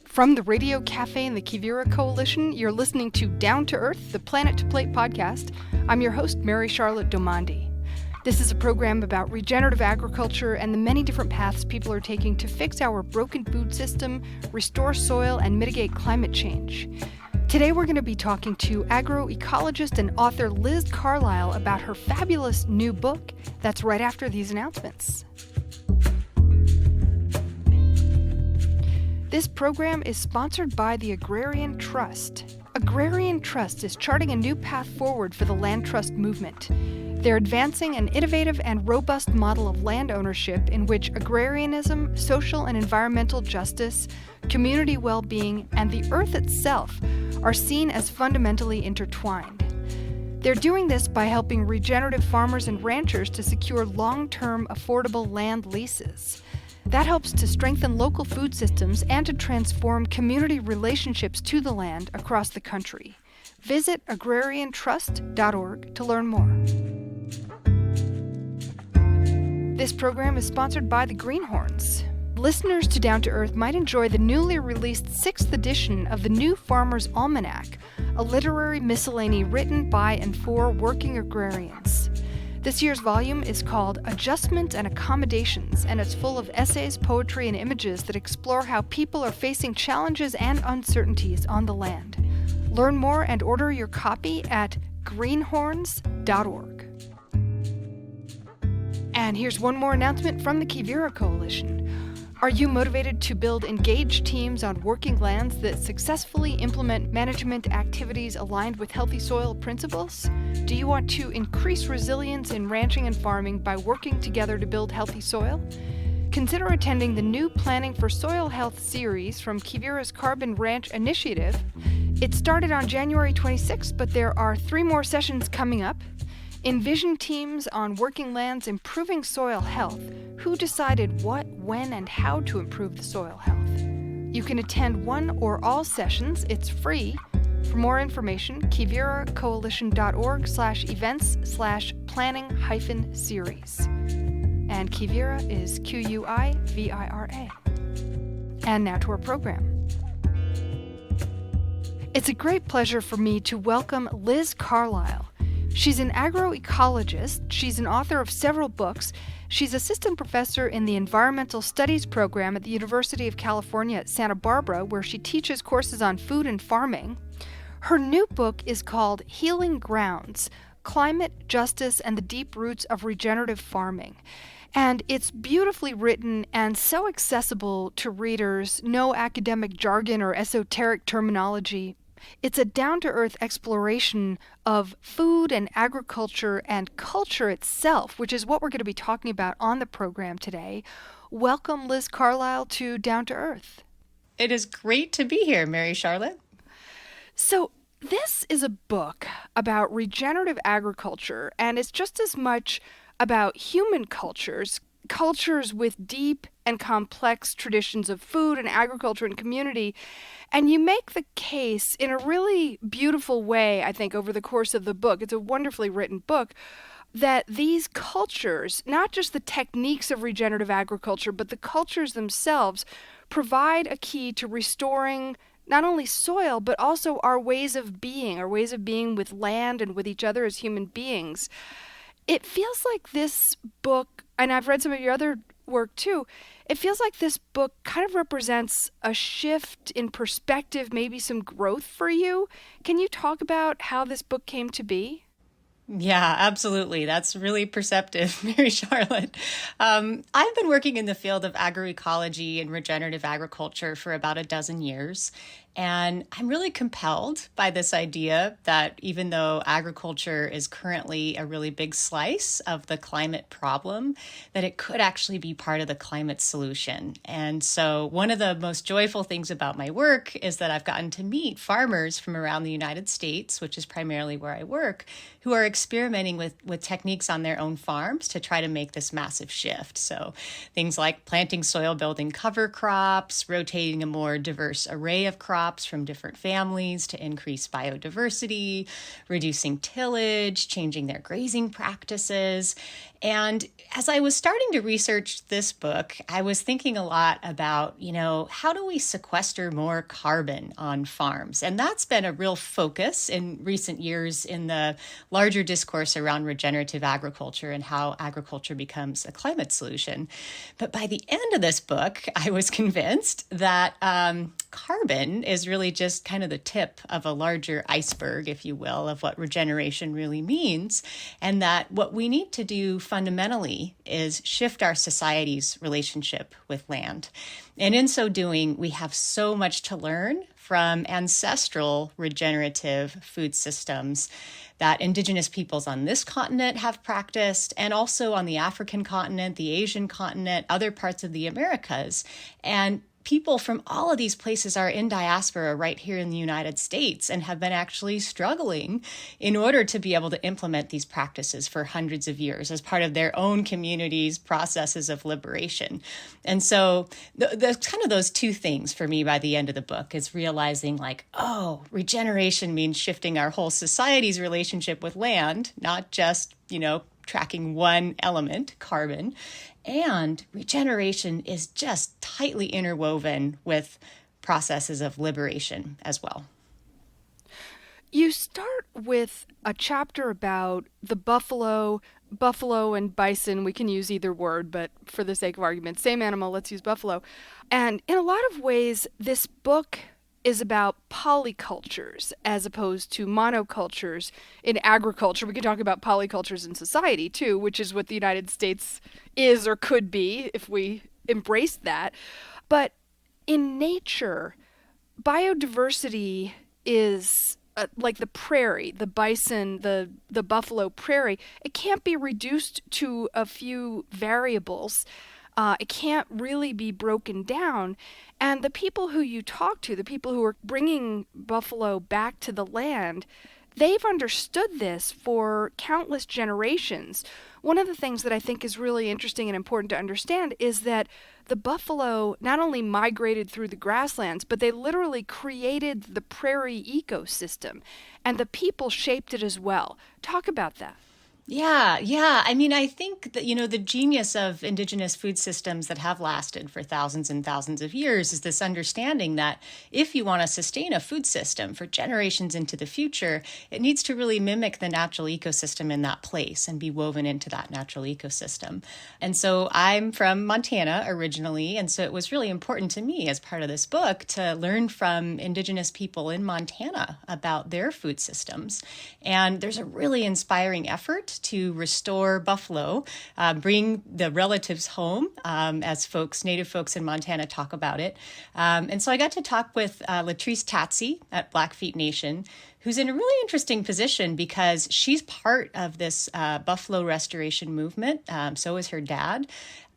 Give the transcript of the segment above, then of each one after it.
From the Radio Cafe and the Quivira Coalition, you're listening to Down to Earth, the Planet to Plate podcast. I'm your host, Mary Charlotte Domandi. This is a program about regenerative agriculture and the many different paths people are taking to fix our broken food system, restore soil, and mitigate climate change. Today we're going to be talking to agroecologist and author Liz Carlisle about her fabulous new book. That's right after these announcements. This program is sponsored by the Agrarian Trust. Agrarian Trust is charting a new path forward for the land trust movement. They're advancing an innovative and robust model of land ownership in which agrarianism, social and environmental justice, community well-being, and the earth itself are seen as fundamentally intertwined. They're doing this by helping regenerative farmers and ranchers to secure long-term, affordable land leases. That helps to strengthen local food systems and to transform community relationships to the land across the country. Visit agrariantrust.org to learn more. This program is sponsored by the Greenhorns. Listeners to Down to Earth might enjoy the newly released 6th edition of the New Farmer's Almanac, a literary miscellany written by and for working agrarians. This year's volume is called Adjustments and Accommodations, and it's full of essays, poetry, and images that explore how people are facing challenges and uncertainties on the land. Learn more and order your copy at greenhorns.org. And here's one more announcement from the Quivira Coalition. Are you motivated to build engaged teams on working lands that successfully implement management activities aligned with healthy soil principles? Do you want to increase resilience in ranching and farming by working together to build healthy soil? Consider attending the new Planning for Soil Health series from Quivira's Carbon Ranch Initiative. It started on January 26th, but there are 3 more sessions coming up. Envision teams on working lands improving soil health. Who decided what, when, and how to improve the soil health? You can attend one or all sessions. It's free. For more information, quiviracoalition.org/events/planning-series. And Quivira is Quivira. And now to our program. It's a great pleasure for me to welcome Liz Carlisle. She's an agroecologist. She's an author of several books. She's assistant professor in the Environmental Studies program at the University of California at Santa Barbara, where she teaches courses on food and farming. Her new book is called Healing Grounds: Climate, Justice, and the Deep Roots of Regenerative Farming. And it's beautifully written and so accessible to readers, no academic jargon or esoteric terminology. It's a down-to-earth exploration of food and agriculture and culture itself, which is what we're going to be talking about on the program today. Welcome, Liz Carlisle, to Down to Earth. It is great to be here, Mary Charlotte. So this is a book about regenerative agriculture, and it's just as much about human cultures with deep and complex traditions of food and agriculture and community. And you make the case in a really beautiful way, I think, over the course of the book. It's a wonderfully written book, that these cultures, not just the techniques of regenerative agriculture, but the cultures themselves, provide a key to restoring not only soil, but also our ways of being with land and with each other as human beings. It feels like this book, and I've read some of your other work too, it feels like this book kind of represents a shift in perspective, maybe some growth for you. Can you talk about how this book came to be? Yeah, absolutely. That's really perceptive, Mary Charlotte. I've been working in the field of agroecology and regenerative agriculture for about a dozen years. And I'm really compelled by this idea that even though agriculture is currently a really big slice of the climate problem, that it could actually be part of the climate solution. And so one of the most joyful things about my work is that I've gotten to meet farmers from around the United States, which is primarily where I work, who are experimenting with techniques on their own farms to try to make this massive shift. So things like planting soil building cover crops, rotating a more diverse array of crops from different families to increase biodiversity, reducing tillage, changing their grazing practices. And as I was starting to research this book, I was thinking a lot about, how do we sequester more carbon on farms? And that's been a real focus in recent years in the larger discourse around regenerative agriculture and how agriculture becomes a climate solution. But by the end of this book, I was convinced that carbon is really just kind of the tip of a larger iceberg, if you will, of what regeneration really means, and that what we need to do fundamentally is shift our society's relationship with land. And in so doing, we have so much to learn from ancestral regenerative food systems that indigenous peoples on this continent have practiced, and also on the African continent, the Asian continent, other parts of the Americas. And people from all of these places are in diaspora right here in the United States and have been actually struggling in order to be able to implement these practices for hundreds of years as part of their own communities' processes of liberation. And so the kind of those two things for me by the end of the book is realizing regeneration means shifting our whole society's relationship with land, not just, tracking one element, carbon. And regeneration is just tightly interwoven with processes of liberation as well. You start with a chapter about the buffalo and bison. We can use either word, but for the sake of argument, same animal, let's use buffalo. And in a lot of ways, this book is about polycultures as opposed to monocultures in agriculture. We could talk about polycultures in society too, which is what the United States is or could be if we embrace that. But in nature, biodiversity is like the prairie, the bison, the buffalo prairie. It can't be reduced to a few variables. It can't really be broken down. And the people who you talk to, the people who are bringing buffalo back to the land, they've understood this for countless generations. One of the things that I think is really interesting and important to understand is that the buffalo not only migrated through the grasslands, but they literally created the prairie ecosystem, and the people shaped it as well. Talk about that. Yeah. I mean, I think that, the genius of indigenous food systems that have lasted for thousands and thousands of years is this understanding that if you want to sustain a food system for generations into the future, it needs to really mimic the natural ecosystem in that place and be woven into that natural ecosystem. And so I'm from Montana originally, and so it was really important to me as part of this book to learn from indigenous people in Montana about their food systems. And there's a really inspiring effort to restore buffalo, bring the relatives home, as native folks in Montana talk about it. And so I got to talk with Latrice Tatsy at Blackfeet Nation, who's in a really interesting position because she's part of this buffalo restoration movement. So is her dad.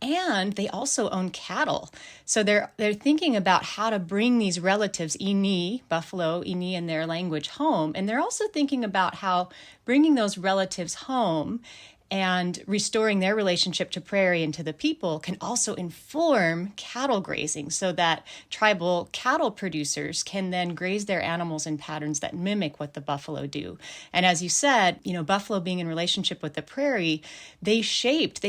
And they also own cattle. So they're thinking about how to bring these relatives, Ini, buffalo, Ini in their language, home. And they're also thinking about how bringing those relatives home and restoring their relationship to prairie and to the people can also inform cattle grazing so that tribal cattle producers can then graze their animals in patterns that mimic what the buffalo do. And as you said, buffalo being in relationship with the prairie, they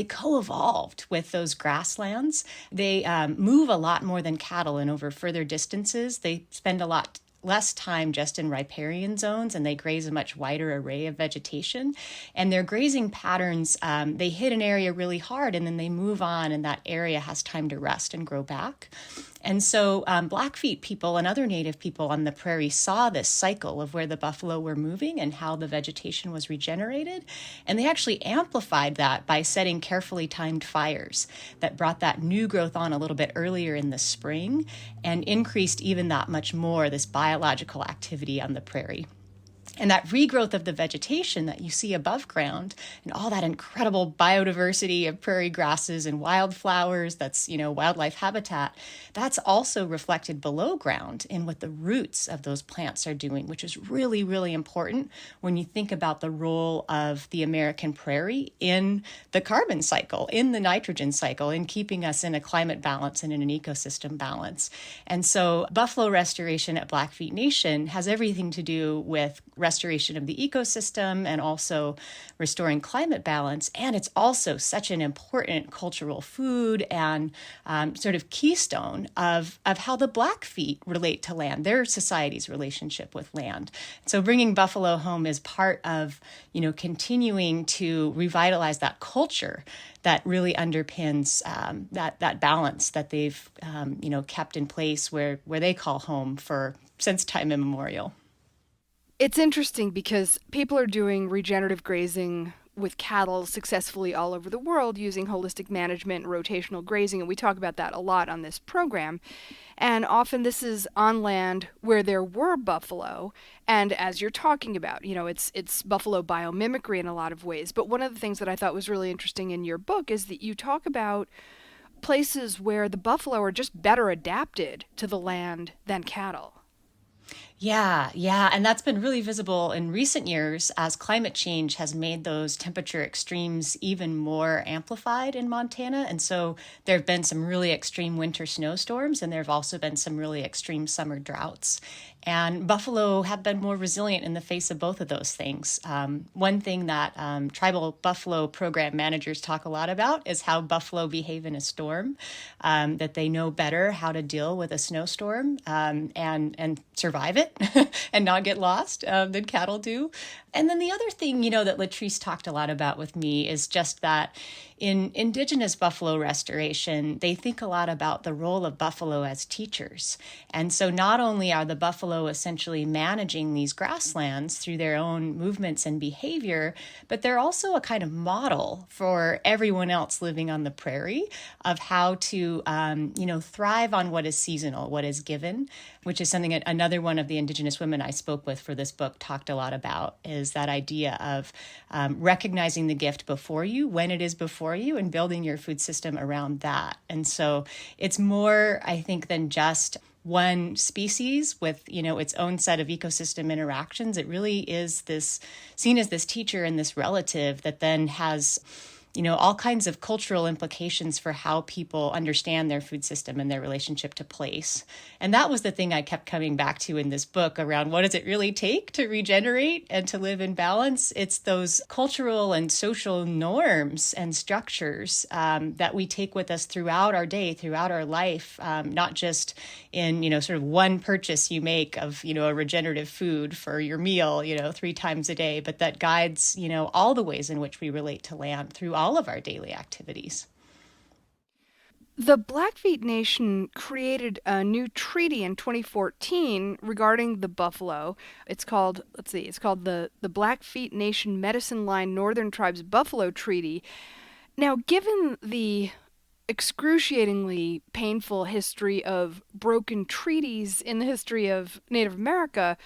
co-evolved with those grasslands. They move a lot more than cattle and over further distances. They spend a lot less time just in riparian zones, and they graze a much wider array of vegetation. And their grazing patterns, they hit an area really hard, and then they move on, and that area has time to rest and grow back. And so Blackfeet people and other native people on the prairie saw this cycle of where the buffalo were moving and how the vegetation was regenerated. And they actually amplified that by setting carefully timed fires that brought that new growth on a little bit earlier in the spring and increased even that much more this biological activity on the prairie. And that regrowth of the vegetation that you see above ground and all that incredible biodiversity of prairie grasses and wildflowers, that's, wildlife habitat, that's also reflected below ground in what the roots of those plants are doing, which is really, really important when you think about the role of the American prairie in the carbon cycle, in the nitrogen cycle, in keeping us in a climate balance and in an ecosystem balance. And so buffalo restoration at Blackfeet Nation has everything to do with restoration of the ecosystem and also restoring climate balance. And it's also such an important cultural food and sort of keystone of how the Blackfeet relate to land, their society's relationship with land. So bringing buffalo home is part of, continuing to revitalize that culture that really underpins that balance that they've, kept in place where they call home since time immemorial. It's interesting because people are doing regenerative grazing with cattle successfully all over the world using holistic management and rotational grazing, and we talk about that a lot on this program. And often this is on land where there were buffalo, and as you're talking about, it's buffalo biomimicry in a lot of ways. But one of the things that I thought was really interesting in your book is that you talk about places where the buffalo are just better adapted to the land than cattle. Yeah. And that's been really visible in recent years as climate change has made those temperature extremes even more amplified in Montana. And so there have been some really extreme winter snowstorms, and there have also been some really extreme summer droughts. And buffalo have been more resilient in the face of both of those things. One thing that tribal buffalo program managers talk a lot about is how buffalo behave in a storm, that they know better how to deal with a snowstorm and survive it and not get lost than cattle do. And then the other thing, that Latrice talked a lot about with me is just that in indigenous buffalo restoration, they think a lot about the role of buffalo as teachers. And so not only are the buffalo essentially managing these grasslands through their own movements and behavior, but they're also a kind of model for everyone else living on the prairie of how to, thrive on what is seasonal, what is given, which is something another one of the indigenous women I spoke with for this book talked a lot about, is that idea of recognizing the gift before you, when it is before you, and building your food system around that. And so it's more, I think, than just one species with, its own set of ecosystem interactions. It really is seen as this teacher and this relative that then has all kinds of cultural implications for how people understand their food system and their relationship to place. And that was the thing I kept coming back to in this book around what does it really take to regenerate and to live in balance? It's those cultural and social norms and structures that we take with us throughout our day, throughout our life, not just in, sort of one purchase you make of, a regenerative food for your meal, 3 times a day, but that guides, all the ways in which we relate to land through all of our daily activities. The Blackfeet Nation created a new treaty in 2014 regarding the buffalo. It's called the Blackfeet Nation Medicine Line Northern Tribes Buffalo Treaty. Now, given the excruciatingly painful history of broken treaties in the history of Native America,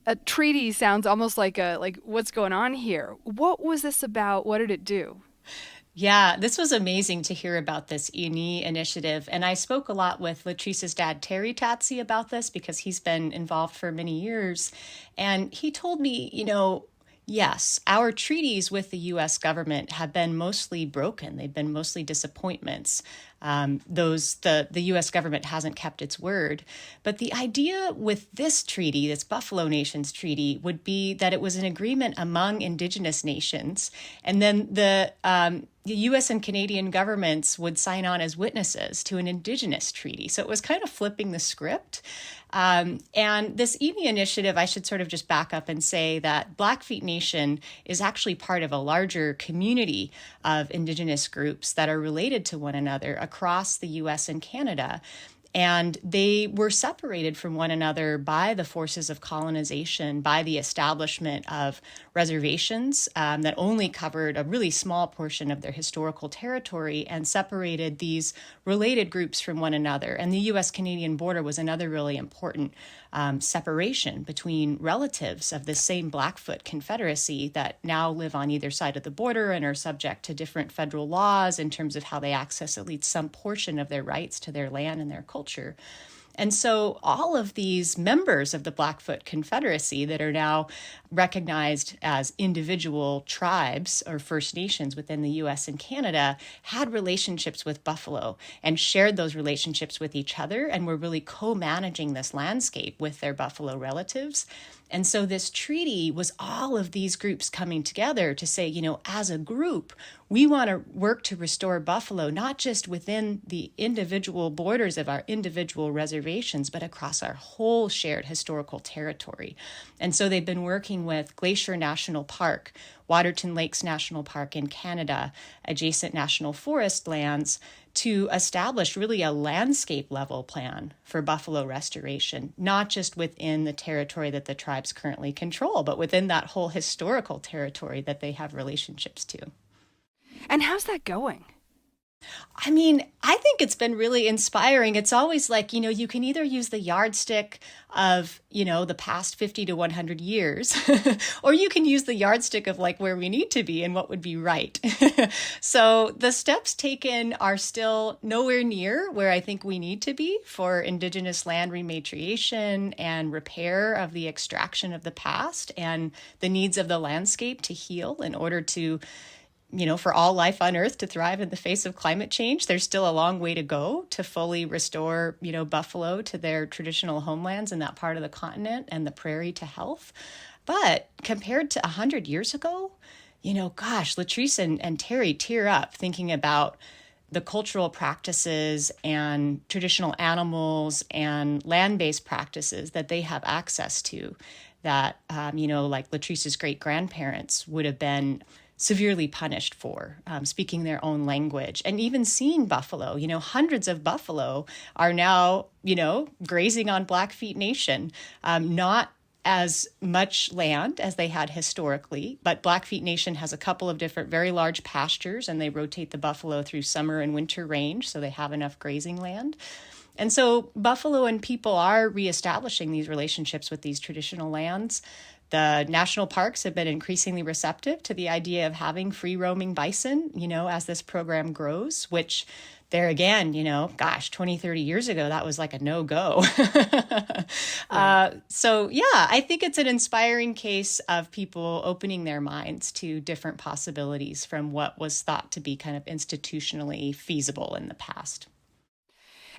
a treaty sounds almost like what's going on here. What was this about? What did it do? Yeah, this was amazing to hear about this INI initiative. And I spoke a lot with Latrice's dad, Terry Tatsy, about this because he's been involved for many years. And he told me, yes, our treaties with the U.S. government have been mostly broken. They've been mostly disappointments. The U.S. government hasn't kept its word. But the idea with this treaty, this Buffalo Nations Treaty, would be that it was an agreement among indigenous nations. And then the U.S. and Canadian governments would sign on as witnesses to an indigenous treaty. So it was kind of flipping the script. And this INI initiative, I should sort of just back up and say that Blackfeet Nation is actually part of a larger community of indigenous groups that are related to one another across the U.S. and Canada. And they were separated from one another by the forces of colonization, by the establishment of reservations that only covered a really small portion of their historical territory and separated these related groups from one another. And the U.S.-Canadian border was another really important separation between relatives of the same Blackfoot Confederacy that now live on either side of the border and are subject to different federal laws in terms of how they access at least some portion of their rights to their land and their culture. And so all of these members of the Blackfoot Confederacy that are now recognized as individual tribes or First Nations within the U.S. and Canada had relationships with buffalo and shared those relationships with each other and were really co-managing this landscape with their buffalo relatives. And so this treaty was all of these groups coming together to say, as a group, we want to work to restore buffalo, not just within the individual borders of our individual reservations, but across our whole shared historical territory. And so they've been working with Glacier National Park, Waterton Lakes National Park in Canada, adjacent national forest lands, to establish really a landscape level plan for buffalo restoration, not just within the territory that the tribes currently control, but within that whole historical territory that they have relationships to. And how's that going? I mean, I think it's been really inspiring. It's always like, you can either use the yardstick of, the past 50 to 100 years, or you can use the yardstick of like where we need to be and what would be right. So the steps taken are still nowhere near where I think we need to be for Indigenous land rematriation and repair of the extraction of the past and the needs of the landscape to heal in order to for all life on Earth to thrive in the face of climate change. There's still a long way to go to fully restore, buffalo to their traditional homelands in that part of the continent and the prairie to health. But compared to 100 years ago, Latrice and Terry tear up thinking about the cultural practices and traditional animals and land-based practices that they have access to that, like Latrice's great-grandparents would have been severely punished for, speaking their own language and even seeing buffalo. Hundreds of buffalo are now, grazing on Blackfeet Nation, not as much land as they had historically, but Blackfeet Nation has a couple of different very large pastures and they rotate the buffalo through summer and winter range, so they have enough grazing land. And so buffalo and people are reestablishing these relationships with these traditional lands. The national parks have been increasingly receptive to the idea of having free roaming bison, as this program grows, which there again, 20, 30 years ago, that was like a no-go. So yeah, I think it's an inspiring case of people opening their minds to different possibilities from what was thought to be kind of institutionally feasible in the past.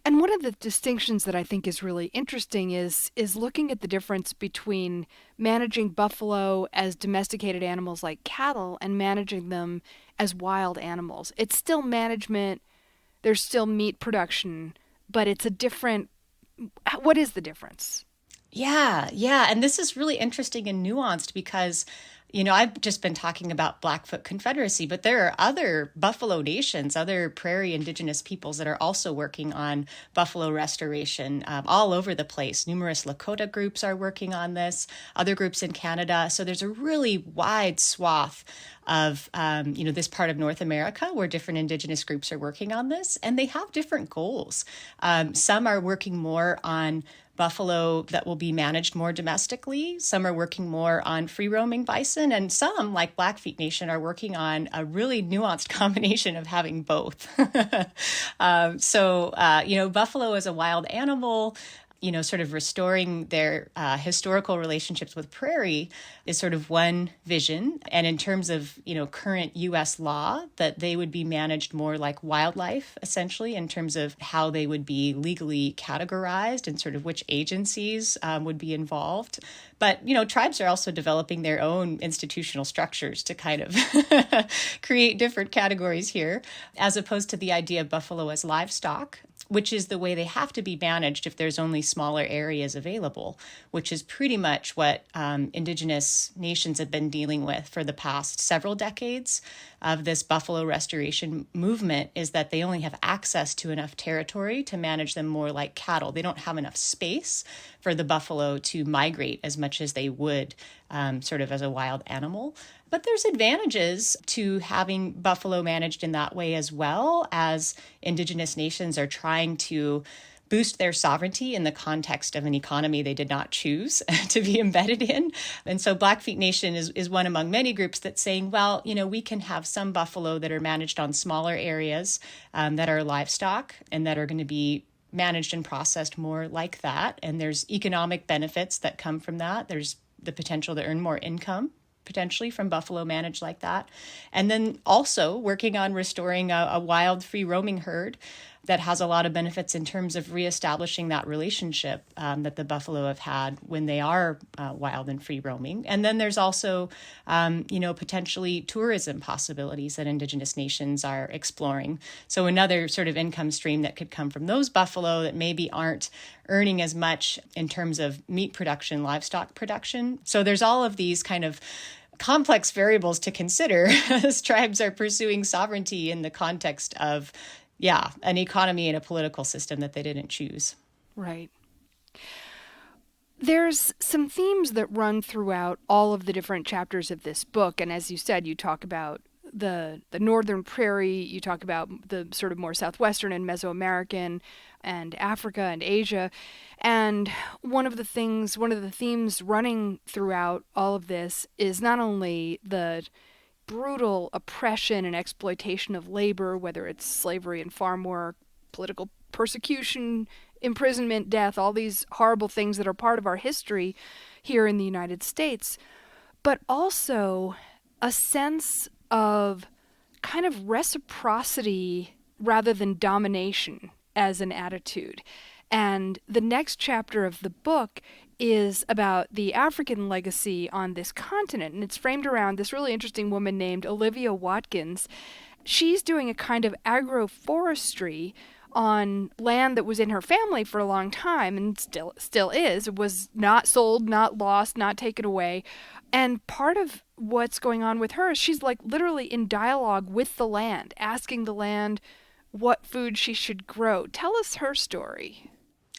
And one of the distinctions that I think is really interesting is looking at the difference between managing buffalo as domesticated animals like cattle and managing them as wild animals. It's still management, there's still meat production, but it's a different... What is the difference? Yeah. And this is really interesting and nuanced because I've just been talking about Blackfoot Confederacy, but there are other buffalo nations, other prairie indigenous peoples that are also working on buffalo restoration all over the place. Numerous Lakota groups are working on this, other groups in Canada. So there's a really wide swath of, this part of North America where different indigenous groups are working on this, and they have different goals. Some are working more on buffalo that will be managed more domestically. Some are working more on free roaming bison, and some, like Blackfeet Nation, are working on a really nuanced combination of having both. Buffalo is a wild animal. Sort of restoring their historical relationships with prairie is sort of one vision. And in terms of, current U.S. law, that they would be managed more like wildlife, essentially, in terms of how they would be legally categorized and sort of which agencies would be involved. But, tribes are also developing their own institutional structures to kind of create different categories here, as opposed to the idea of buffalo as livestock, which is the way they have to be managed if there's only smaller areas available, which is pretty much what indigenous nations have been dealing with for the past several decades of this buffalo restoration movement, is that they only have access to enough territory to manage them more like cattle. They don't have enough space for the buffalo to migrate as much as they would sort of as a wild animal. But there's advantages to having buffalo managed in that way, as well as indigenous nations are trying to boost their sovereignty in the context of an economy they did not choose to be embedded in. And so Blackfeet Nation is one among many groups that's saying, well, we can have some buffalo that are managed on smaller areas that are livestock and that are going to be managed and processed more like that. And there's economic benefits that come from that. There's the potential to earn more income potentially from buffalo managed like that. And then also working on restoring a wild free roaming herd that has a lot of benefits in terms of reestablishing that relationship that the buffalo have had when they are wild and free roaming. And then there's also, potentially tourism possibilities that indigenous nations are exploring. So another sort of income stream that could come from those buffalo that maybe aren't earning as much in terms of meat production, livestock production. So there's all of these kind of complex variables to consider as tribes are pursuing sovereignty in the context of an economy and a political system that they didn't choose. Right. There's some themes that run throughout all of the different chapters of this book. And as you said, you talk about the northern prairie, you talk about the sort of more southwestern and Mesoamerican and Africa and Asia. And one of the themes running throughout all of this is not only the brutal oppression and exploitation of labor, whether it's slavery and farm work, political persecution, imprisonment, death, all these horrible things that are part of our history here in the United States, but also a sense of kind of reciprocity rather than domination as an attitude. And the next chapter of the book is about the African legacy on this continent, and it's framed around this really interesting woman named Olivia Watkins. She's doing a kind of agroforestry on land that was in her family for a long time and still is. It was not sold, not lost, not taken away. And part of what's going on with her is she's like literally in dialogue with the land, asking the land what food she should grow. Tell us her story.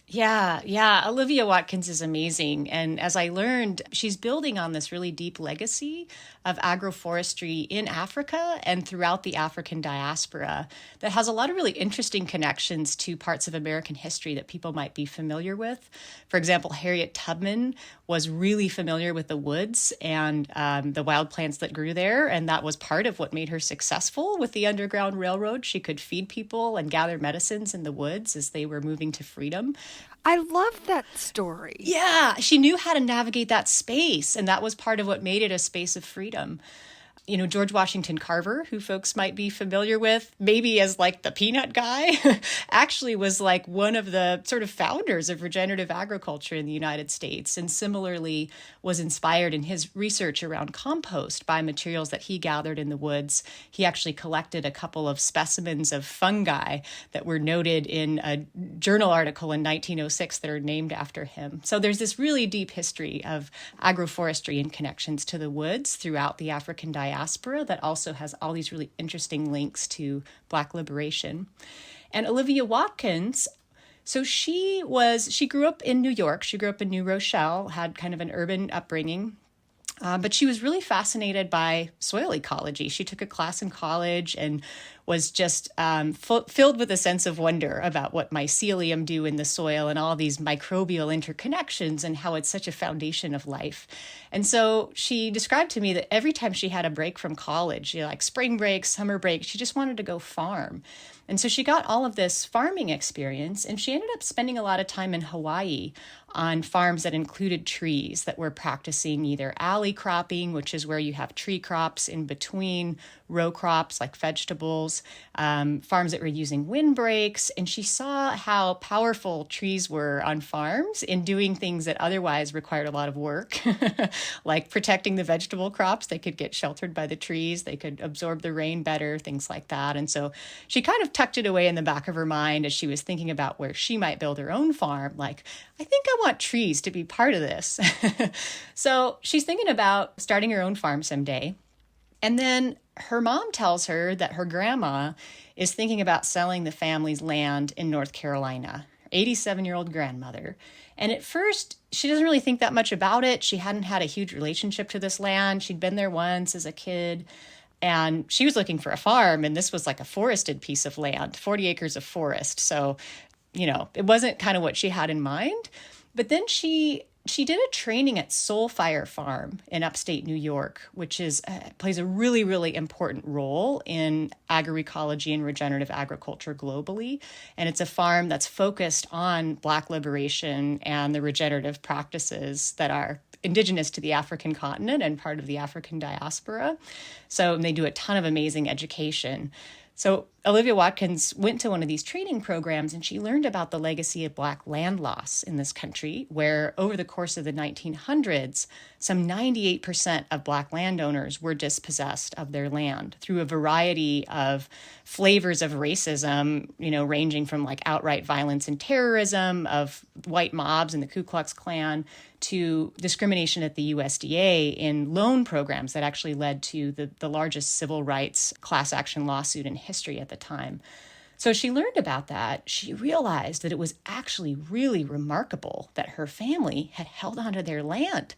Yeah. Olivia Watkins is amazing. And as I learned, she's building on this really deep legacy of agroforestry in Africa and throughout the African diaspora that has a lot of really interesting connections to parts of American history that people might be familiar with. For example, Harriet Tubman was really familiar with the woods and the wild plants that grew there. And that was part of what made her successful with the Underground Railroad. She could feed people and gather medicines in the woods as they were moving to freedom. I love that story. Yeah, she knew how to navigate that space, and that was part of what made it a space of freedom. George Washington Carver, who folks might be familiar with, maybe as like the peanut guy, actually was like one of the sort of founders of regenerative agriculture in the United States, and similarly was inspired in his research around compost by materials that he gathered in the woods. He actually collected a couple of specimens of fungi that were noted in a journal article in 1906 that are named after him. So there's this really deep history of agroforestry and connections to the woods throughout the African diaspora that also has all these really interesting links to Black liberation. And Olivia Watkins, so she grew up in New York. She grew up in New Rochelle, had kind of an urban upbringing. But she was really fascinated by soil ecology. She took a class in college and was just filled with a sense of wonder about what mycelium do in the soil and all these microbial interconnections and how it's such a foundation of life. And so she described to me that every time she had a break from college, like spring break, summer break, she just wanted to go farm. And so she got all of this farming experience, and she ended up spending a lot of time in Hawaii on farms that included trees that were practicing either alley cropping, which is where you have tree crops in between row crops like vegetables, windmills, farms that were using windbreaks, and she saw how powerful trees were on farms in doing things that otherwise required a lot of work, like protecting the vegetable crops. They could get sheltered by the trees, they could absorb the rain better, things like that. And so she kind of tucked it away in the back of her mind as she was thinking about where she might build her own farm. Like, I think I want trees to be part of this. So she's thinking about starting her own farm someday. And then her mom tells her that her grandma is thinking about selling the family's land in North Carolina, her 87-year-old grandmother. And at first, she doesn't really think that much about it. She hadn't had a huge relationship to this land. She'd been there once as a kid. And she was looking for a farm, and this was like a forested piece of land, 40 acres of forest. So, it wasn't kind of what she had in mind. But then she did a training at Soul Fire Farm in upstate New York, which plays a really, really important role in agroecology and regenerative agriculture globally. And it's a farm that's focused on Black liberation and the regenerative practices that are indigenous to the African continent and part of the African diaspora. So they do a ton of amazing education. So Olivia Watkins went to one of these training programs, and she learned about the legacy of Black land loss in this country, where over the course of the 1900s, some 98% of Black landowners were dispossessed of their land through a variety of flavors of racism, ranging from like outright violence and terrorism of white mobs and the Ku Klux Klan to discrimination at the USDA in loan programs that actually led to the largest civil rights class action lawsuit in history at the time. So she learned about that. She realized that it was actually really remarkable that her family had held onto their land.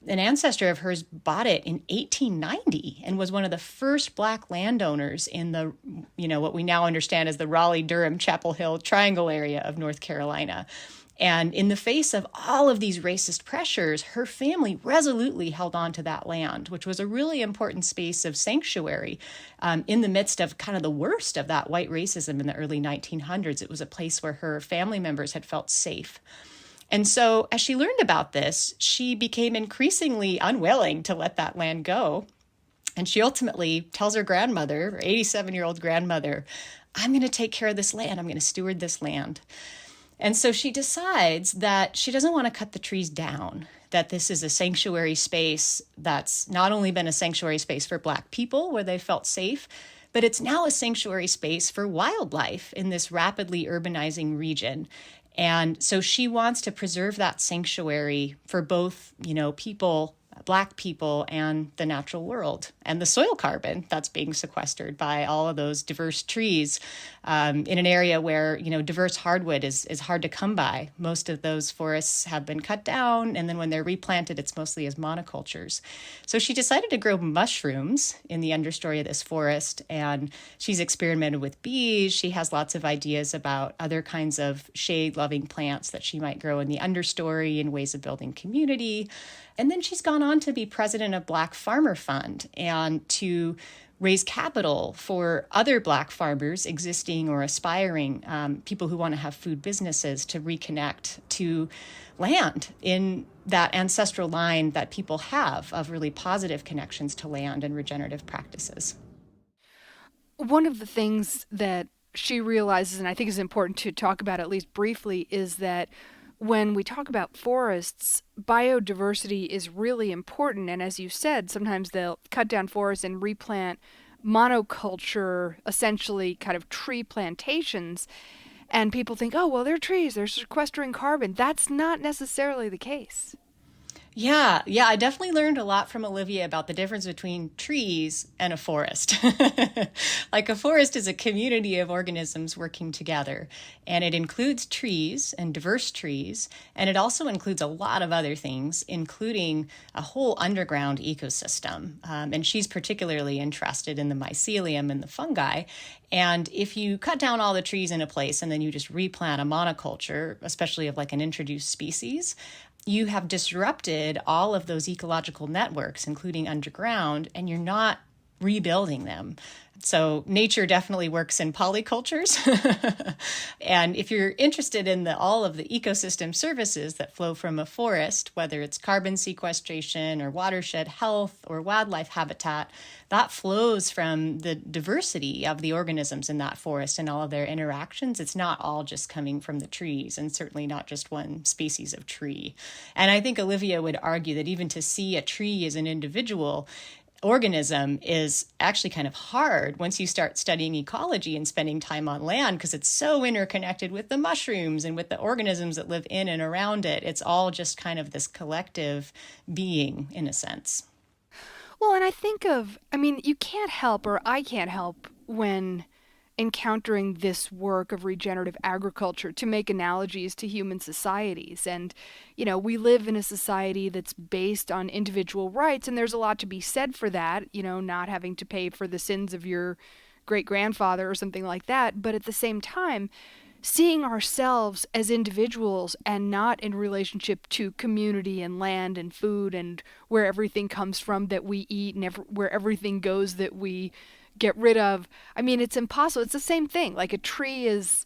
An ancestor of hers bought it in 1890 and was one of the first Black landowners in the, what we now understand as the Raleigh-Durham, Chapel Hill Triangle area of North Carolina. And in the face of all of these racist pressures, her family resolutely held on to that land, which was a really important space of sanctuary in the midst of kind of the worst of that white racism in the early 1900s. It was a place where her family members had felt safe. And so as she learned about this, she became increasingly unwilling to let that land go. And she ultimately tells her grandmother, her 87-year-old grandmother, I'm going to take care of this land. I'm going to steward this land. And so she decides that she doesn't want to cut the trees down, that this is a sanctuary space that's not only been a sanctuary space for Black people where they felt safe, but it's now a sanctuary space for wildlife in this rapidly urbanizing region. And so she wants to preserve that sanctuary for both, people, Black people, and the natural world, and the soil carbon that's being sequestered by all of those diverse trees in an area where, diverse hardwood is hard to come by. Most of those forests have been cut down, and then when they're replanted, it's mostly as monocultures. So she decided to grow mushrooms in the understory of this forest, and she's experimented with bees. She has lots of ideas about other kinds of shade-loving plants that she might grow in the understory and ways of building community. And then she's gone on to be president of Black Farmer Fund and to raise capital for other Black farmers, existing or aspiring, people who want to have food businesses, to reconnect to land in that ancestral line that people have of really positive connections to land and regenerative practices. One of the things that she realizes, and I think is important to talk about at least briefly, is that when we talk about forests, biodiversity is really important. And as you said, sometimes they'll cut down forests and replant monoculture, essentially kind of tree plantations. And people think, oh, well, they're trees, they're sequestering carbon. That's not necessarily the case. Yeah, I definitely learned a lot from Olivia about the difference between trees and a forest. Like, a forest is a community of organisms working together, and it includes trees and diverse trees, and it also includes a lot of other things, including a whole underground ecosystem. And she's particularly interested in the mycelium and the fungi. And if you cut down all the trees in a place and then you just replant a monoculture, especially of like an introduced species, you have disrupted all of those ecological networks, including underground, and you're not rebuilding them. So nature definitely works in polycultures. And if you're interested in all of the ecosystem services that flow from a forest, whether it's carbon sequestration or watershed health or wildlife habitat, that flows from the diversity of the organisms in that forest and all of their interactions. It's not all just coming from the trees, and certainly not just one species of tree. And I think Olivia would argue that even to see a tree as an individual organism is actually kind of hard once you start studying ecology and spending time on land, because it's so interconnected with the mushrooms and with the organisms that live in and around it. It's all just kind of this collective being, in a sense. Well, and you can't help, or I can't help, when encountering this work of regenerative agriculture to make analogies to human societies. And, we live in a society that's based on individual rights, and there's a lot to be said for that, not having to pay for the sins of your great-grandfather or something like that. But at the same time, seeing ourselves as individuals and not in relationship to community and land and food and where everything comes from that we eat and where everything goes that we get rid of. It's impossible. It's the same thing. Like, a tree is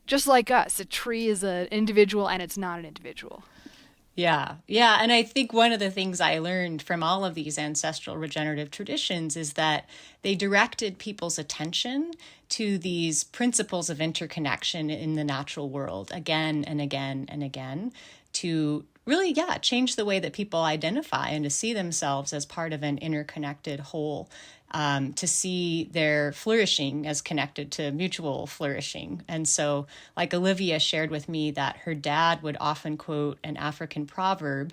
just like us. A tree is an individual, and it's not an individual. Yeah. And I think one of the things I learned from all of these ancestral regenerative traditions is that they directed people's attention to these principles of interconnection in the natural world again and again and again to really, change the way that people identify and to see themselves as part of an interconnected whole. To see their flourishing as connected to mutual flourishing. And so, like Olivia shared with me, that her dad would often quote an African proverb: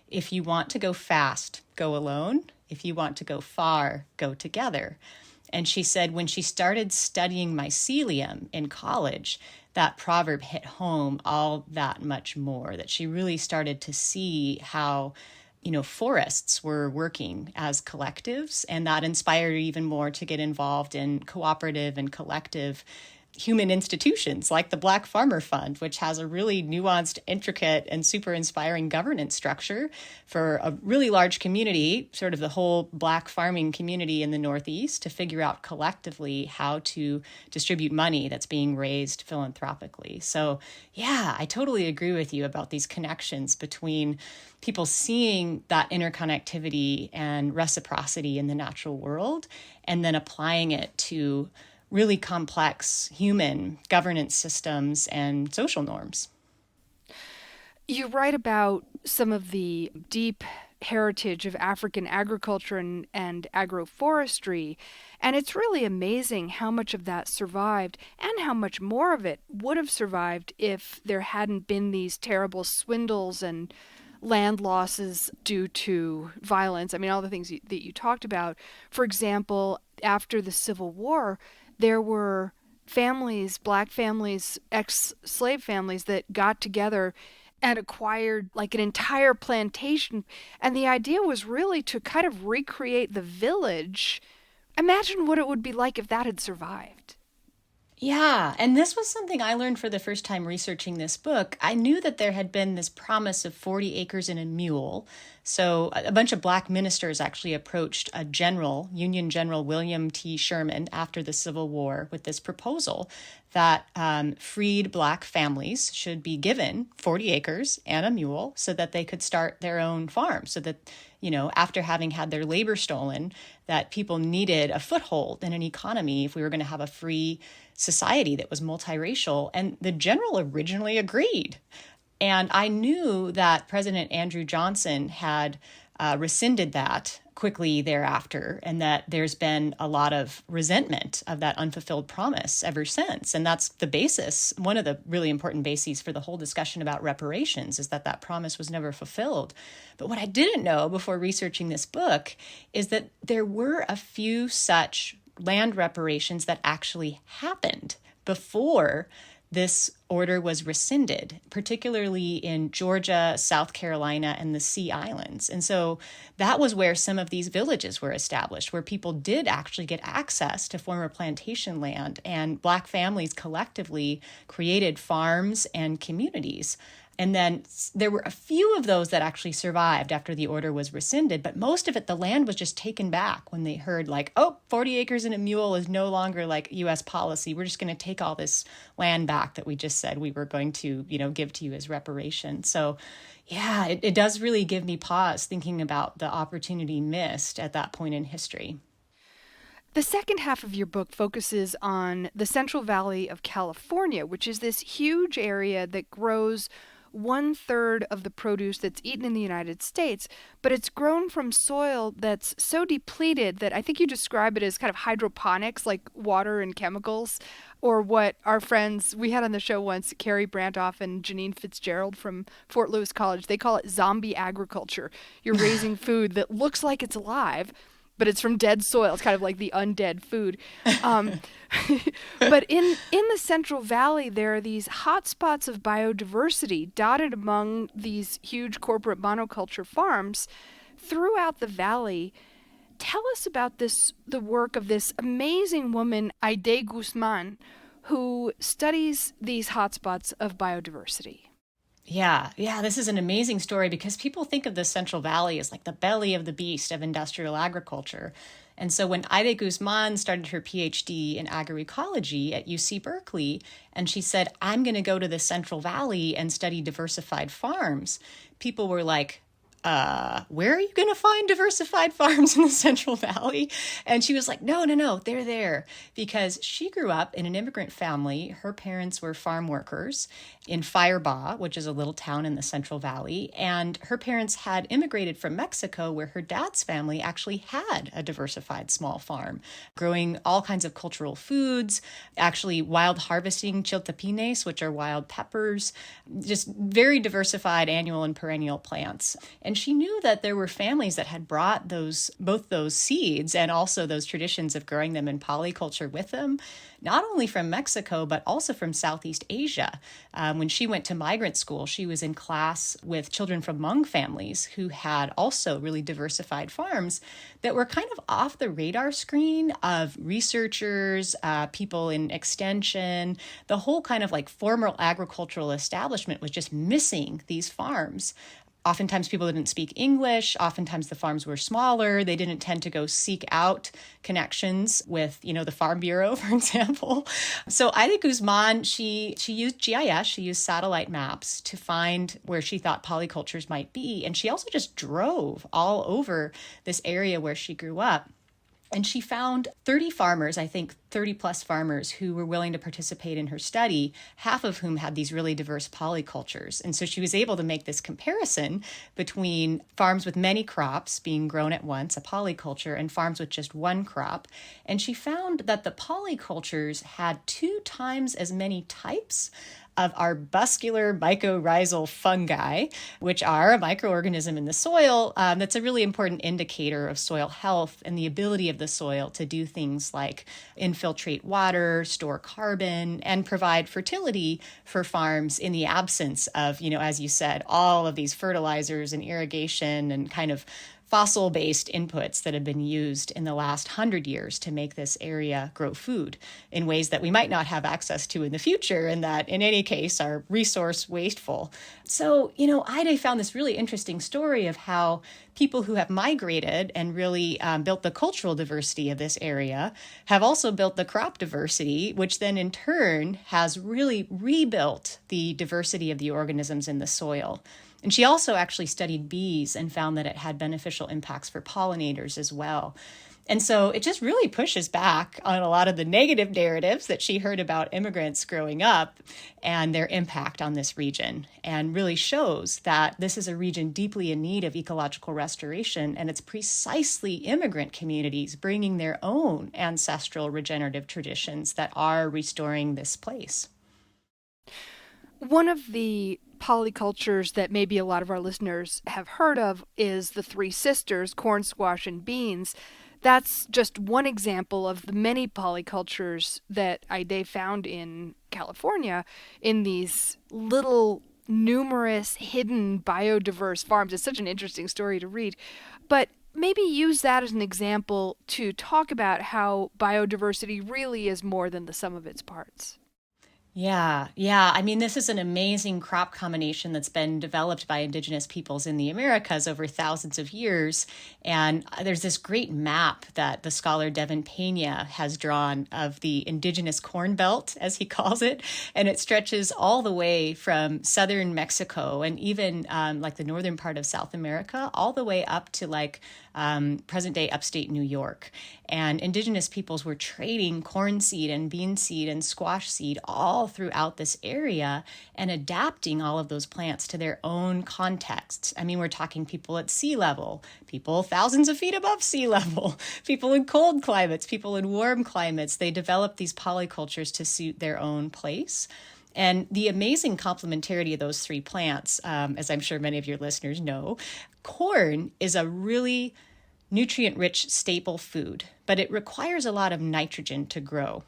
if you want to go fast, go alone. If you want to go far, go together. And she said when she started studying mycelium in college, that proverb hit home all that much more, that she really started to see how forests were working as collectives, and that inspired her even more to get involved in cooperative and collective human institutions like the Black Farmer Fund, which has a really nuanced, intricate, and super inspiring governance structure for a really large community, sort of the whole Black farming community in the Northeast, to figure out collectively how to distribute money that's being raised philanthropically. So, I totally agree with you about these connections between people seeing that interconnectivity and reciprocity in the natural world and then applying it to really complex human governance systems and social norms. You write about some of the deep heritage of African agriculture and agroforestry, and it's really amazing how much of that survived and how much more of it would have survived if there hadn't been these terrible swindles and land losses due to violence. All the things that you talked about. For example, after the Civil War, there were families, Black families, ex-slave families, that got together and acquired like an entire plantation. And the idea was really to kind of recreate the village. Imagine what it would be like if that had survived. Yeah, and this was something I learned for the first time researching this book. I knew that there had been this promise of 40 acres and a mule. So a bunch of Black ministers actually approached a general, Union General William T. Sherman, after the Civil War with this proposal that freed Black families should be given 40 acres and a mule so that they could start their own farm, so that after having had their labor stolen, that people needed a foothold in an economy if we were going to have a free society that was multiracial. And the general originally agreed. And I knew that President Andrew Johnson had rescinded that quickly thereafter, and that there's been a lot of resentment of that unfulfilled promise ever since. And that's the basis, one of the really important bases for the whole discussion about reparations, is that that promise was never fulfilled. But what I didn't know before researching this book is that there were a few such land reparations that actually happened before this order was rescinded, particularly in Georgia, South Carolina, and the Sea Islands. And so that was where some of these villages were established, where people did actually get access to former plantation land, and Black families collectively created farms and communities And then there were a few of those that actually survived after the order was rescinded, but most of it, the land was just taken back when they heard like, oh, 40 acres and a mule is no longer like U.S. policy. We're just going to take all this land back that we just said we were going to, give to you as reparation. So yeah, it does really give me pause thinking about the opportunity missed at that point in history. The second half of your book focuses on the Central Valley of California, which is this huge area that grows 1/3 of the produce that's eaten in the United States, but it's grown from soil that's so depleted that I think you describe it as kind of hydroponics, like water and chemicals, or what our friends we had on the show once, Carrie Brantoff and Janine Fitzgerald from Fort Lewis College, they call it zombie agriculture. You're raising food that looks like it's alive, but it's from dead soil. It's kind of like the undead food. But in the Central Valley, there are these hotspots of biodiversity dotted among these huge corporate monoculture farms throughout the valley. Tell us about the work of this amazing woman, Aide Guzman, who studies these hotspots of biodiversity. Yeah, this is an amazing story because people think of the Central Valley as like the belly of the beast of industrial agriculture. And so when Aide Guzman started her PhD in agroecology at UC Berkeley, and she said, I'm going to go to the Central Valley and study diversified farms, people were like, where are you going to find diversified farms in the Central Valley? And she was like, no, they're there. Because she grew up in an immigrant family. Her parents were farm workers in Firebaugh, which is a little town in the Central Valley. And her parents had immigrated from Mexico, where her dad's family actually had a diversified small farm, growing all kinds of cultural foods, actually wild harvesting chiltepines, which are wild peppers, just very diversified annual and perennial plants. And she knew that there were families that had brought both those seeds and also those traditions of growing them in polyculture with them, not only from Mexico, but also from Southeast Asia. When she went to migrant school, she was in class with children from Hmong families who had also really diversified farms that were kind of off the radar screen of researchers, people in extension. The whole kind of like formal agricultural establishment was just missing these farms. Oftentimes people didn't speak English. Oftentimes the farms were smaller. They didn't tend to go seek out connections with, the Farm Bureau, for example. So Aide Guzman, she used GIS, she used satellite maps to find where she thought polycultures might be. And she also just drove all over this area where she grew up. And she found 30 farmers, I think 30 plus farmers who were willing to participate in her study, half of whom had these really diverse polycultures. And so she was able to make this comparison between farms with many crops being grown at once, a polyculture, and farms with just one crop. And she found that the polycultures had 2 times as many types of arbuscular mycorrhizal fungi, which are a microorganism in the soil that's a really important indicator of soil health and the ability of the soil to do things like infiltrate water, store carbon, and provide fertility for farms in the absence of, as you said, all of these fertilizers and irrigation and kind of fossil-based inputs that have been used in the last 100 years to make this area grow food in ways that we might not have access to in the future and that, in any case, are resource wasteful. So, Aide found this really interesting story of how people who have migrated and really built the cultural diversity of this area have also built the crop diversity, which then in turn has really rebuilt the diversity of the organisms in the soil. And she also actually studied bees and found that it had beneficial impacts for pollinators as well. And so it just really pushes back on a lot of the negative narratives that she heard about immigrants growing up and their impact on this region, and really shows that this is a region deeply in need of ecological restoration. And it's precisely immigrant communities bringing their own ancestral regenerative traditions that are restoring this place. One of the polycultures that maybe a lot of our listeners have heard of is the Three Sisters, corn, squash, and beans. That's just one example of the many polycultures that Aide found in California in these little, numerous, hidden, biodiverse farms. It's such an interesting story to read. But maybe use that as an example to talk about how biodiversity really is more than the sum of its parts. Yeah. I mean, this is an amazing crop combination that's been developed by indigenous peoples in the Americas over thousands of years. And there's this great map that the scholar Devin Pena has drawn of the indigenous corn belt, as he calls it. And it stretches all the way from southern Mexico and even like the northern part of South America, all the way up to like present day upstate New York. And indigenous peoples were trading corn seed and bean seed and squash seed all throughout this area and adapting all of those plants to their own contexts. I mean, we're talking people at sea level, people thousands of feet above sea level, people in cold climates, people in warm climates. They developed these polycultures to suit their own place. And the amazing complementarity of those three plants, as I'm sure many of your listeners know, corn is a really nutrient-rich staple food, but it requires a lot of nitrogen to grow.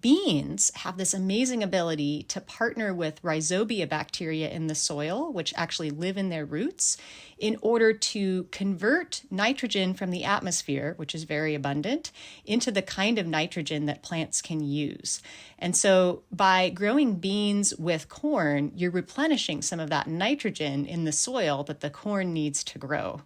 Beans have this amazing ability to partner with rhizobia bacteria in the soil, which actually live in their roots, in order to convert nitrogen from the atmosphere, which is very abundant, into the kind of nitrogen that plants can use. And so by growing beans with corn, you're replenishing some of that nitrogen in the soil that the corn needs to grow.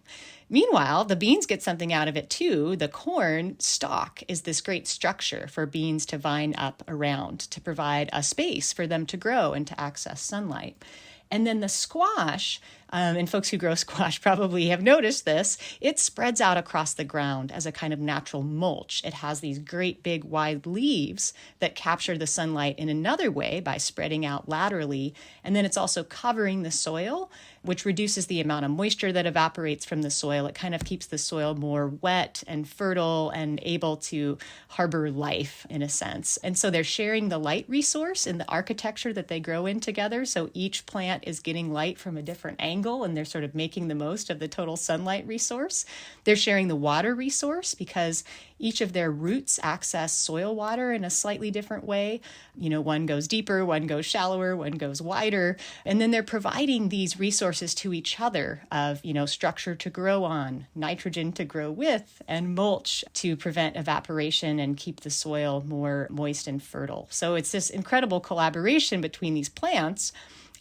Meanwhile, the beans get something out of it too. The corn stalk is this great structure for beans to vine up around to provide a space for them to grow and to access sunlight. And then the squash, and folks who grow squash probably have noticed this, it spreads out across the ground as a kind of natural mulch. It has these great big wide leaves that capture the sunlight in another way by spreading out laterally. And then it's also covering the soil, which reduces the amount of moisture that evaporates from the soil. It kind of keeps the soil more wet and fertile and able to harbor life in a sense. And so they're sharing the light resource in the architecture that they grow in together. So each plant is getting light from a different angle and they're sort of making the most of the total sunlight resource. They're sharing the water resource because each of their roots access soil water in a slightly different way. You know, one goes deeper, one goes shallower, one goes wider. And then they're providing these resources to each other of, you know, structure to grow on, nitrogen to grow with, and mulch to prevent evaporation and keep the soil more moist and fertile. So it's this incredible collaboration between these plants.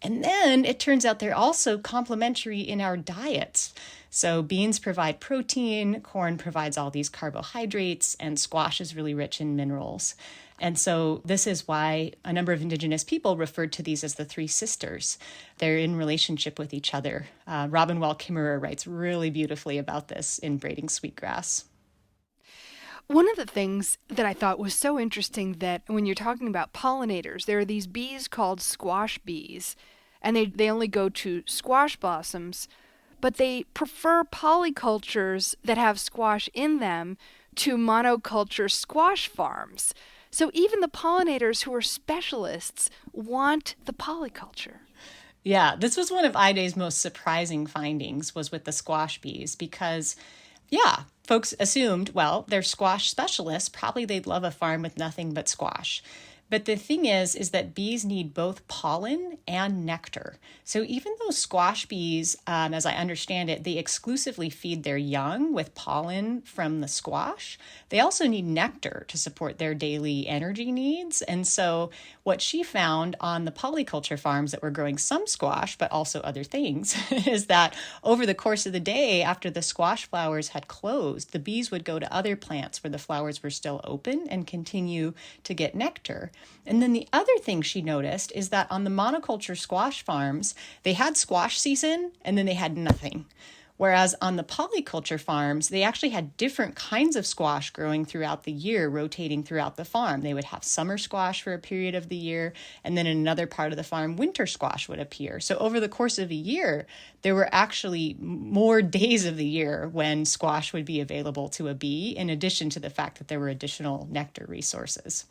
And then it turns out they're also complementary in our diets. So beans provide protein, corn provides all these carbohydrates, and squash is really rich in minerals. And so this is why a number of indigenous people referred to these as the three sisters. They're in relationship with each other. Robin Wall Kimmerer writes really beautifully about this in Braiding Sweetgrass. One of the things that I thought was so interesting that when you're talking about pollinators, there are these bees called squash bees, and they only go to squash blossoms, but they prefer polycultures that have squash in them to monoculture squash farms. So even the pollinators who are specialists want the polyculture. Yeah, this was one of Iday's most surprising findings was with the squash bees because yeah, folks assumed, well, they're squash specialists. Probably they'd love a farm with nothing but squash. But the thing is that bees need both pollen and nectar. So even though squash bees, as I understand it, they exclusively feed their young with pollen from the squash, they also need nectar to support their daily energy needs. And so what she found on the polyculture farms that were growing some squash, but also other things, is that over the course of the day, after the squash flowers had closed, the bees would go to other plants where the flowers were still open and continue to get nectar. And then the other thing she noticed is that on the monoculture squash farms, they had squash season and then they had nothing. Whereas on the polyculture farms, they actually had different kinds of squash growing throughout the year, rotating throughout the farm. They would have summer squash for a period of the year, and then in another part of the farm, winter squash would appear. So over the course of a year, there were actually more days of the year when squash would be available to a bee, in addition to the fact that there were additional nectar resources.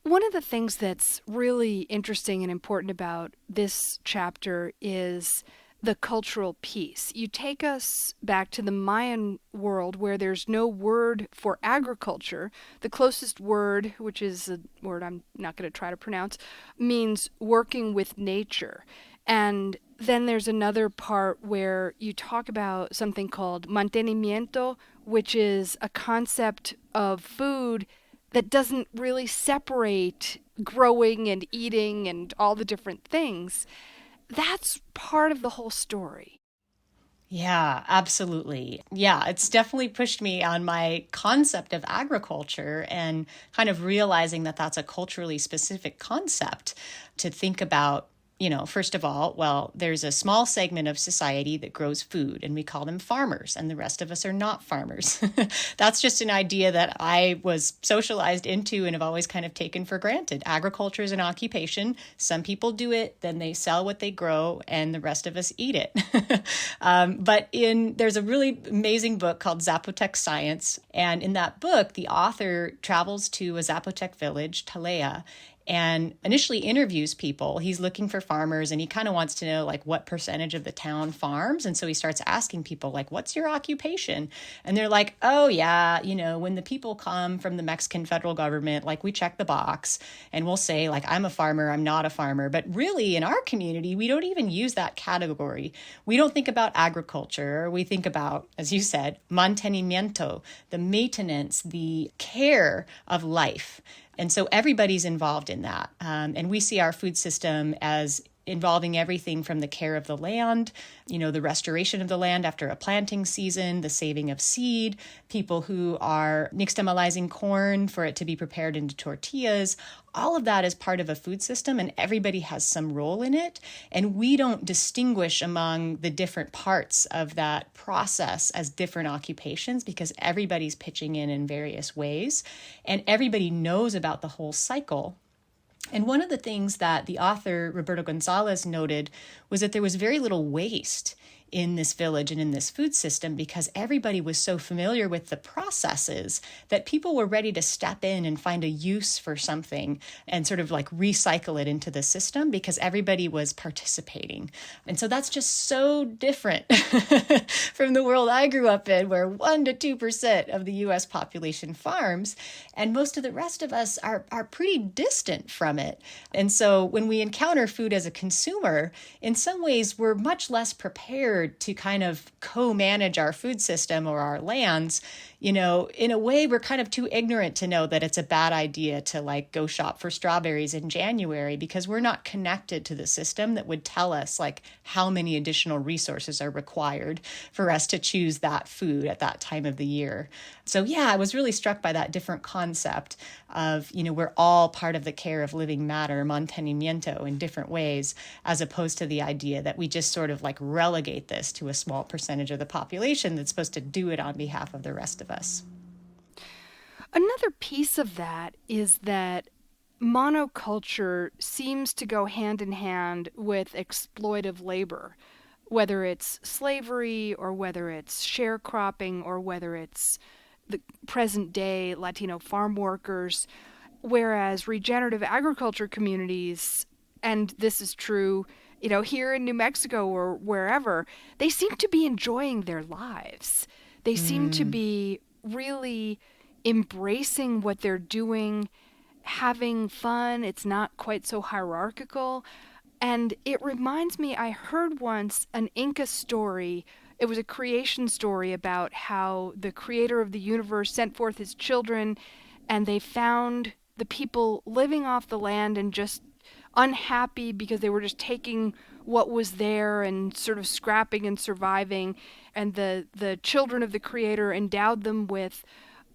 One of the things that's really interesting and important about this chapter is the cultural piece. You take us back to the Mayan world where there's no word for agriculture. The closest word, which is a word I'm not going to try to pronounce, means working with nature. And then there's another part where you talk about something called mantenimiento, which is a concept of food that doesn't really separate growing and eating and all the different things. That's part of the whole story. Yeah, absolutely. Yeah, it's definitely pushed me on my concept of agriculture and kind of realizing that that's a culturally specific concept to think about. First of all, well, there's a small segment of society that grows food, and we call them farmers, and the rest of us are not farmers. That's just an idea that I was socialized into and have always kind of taken for granted. Agriculture is an occupation. Some people do it, then they sell what they grow, and the rest of us eat it. There's a really amazing book called Zapotec Science, and in that book, the author travels to a Zapotec village, Talea, and initially interviews people. He's looking for farmers, and he kind of wants to know like what percentage of the town farms. And so he starts asking people like, what's your occupation? And they're like, oh yeah, when the people come from the Mexican federal government, like we check the box and we'll say like, I'm a farmer, I'm not a farmer. But really in our community, we don't even use that category. We don't think about agriculture. We think about, as you said, mantenimiento, the maintenance, the care of life. And so everybody's involved in that. And we see our food system as involving everything from the care of the land, the restoration of the land after a planting season, the saving of seed, people who are nixtamalizing corn for it to be prepared into tortillas. All of that is part of a food system, and everybody has some role in it. And we don't distinguish among the different parts of that process as different occupations because everybody's pitching in various ways, and everybody knows about the whole cycle. And one of the things that the author Roberto Gonzalez noted was that there was very little waste in this village and in this food system because everybody was so familiar with the processes that people were ready to step in and find a use for something and sort of like recycle it into the system because everybody was participating. And so that's just so different from the world I grew up in, where 1% to 2% of the US population farms, and most of the rest of us are pretty distant from it. And so when we encounter food as a consumer, in some ways we're much less prepared to kind of co-manage our food system or our lands. In a way, we're kind of too ignorant to know that it's a bad idea to like go shop for strawberries in January because we're not connected to the system that would tell us like how many additional resources are required for us to choose that food at that time of the year. So yeah, I was really struck by that different concept of, we're all part of the care of living matter, mantenimiento, in different ways, as opposed to the idea that we just sort of like relegate this to a small percentage of the population that's supposed to do it on behalf of the rest of us. Another piece of that is that monoculture seems to go hand in hand with exploitive labor, whether it's slavery or whether it's sharecropping or whether it's the present day Latino farm workers, whereas regenerative agriculture communities, and this is true, here in New Mexico or wherever, they seem to be enjoying their lives. They seem to be really embracing what they're doing, having fun. It's not quite so hierarchical. And it reminds me, I heard once an Inca story. It was a creation story about how the creator of the universe sent forth his children, and they found the people living off the land and just unhappy because they were just taking what was there and sort of scrapping and surviving. And the children of the creator endowed them with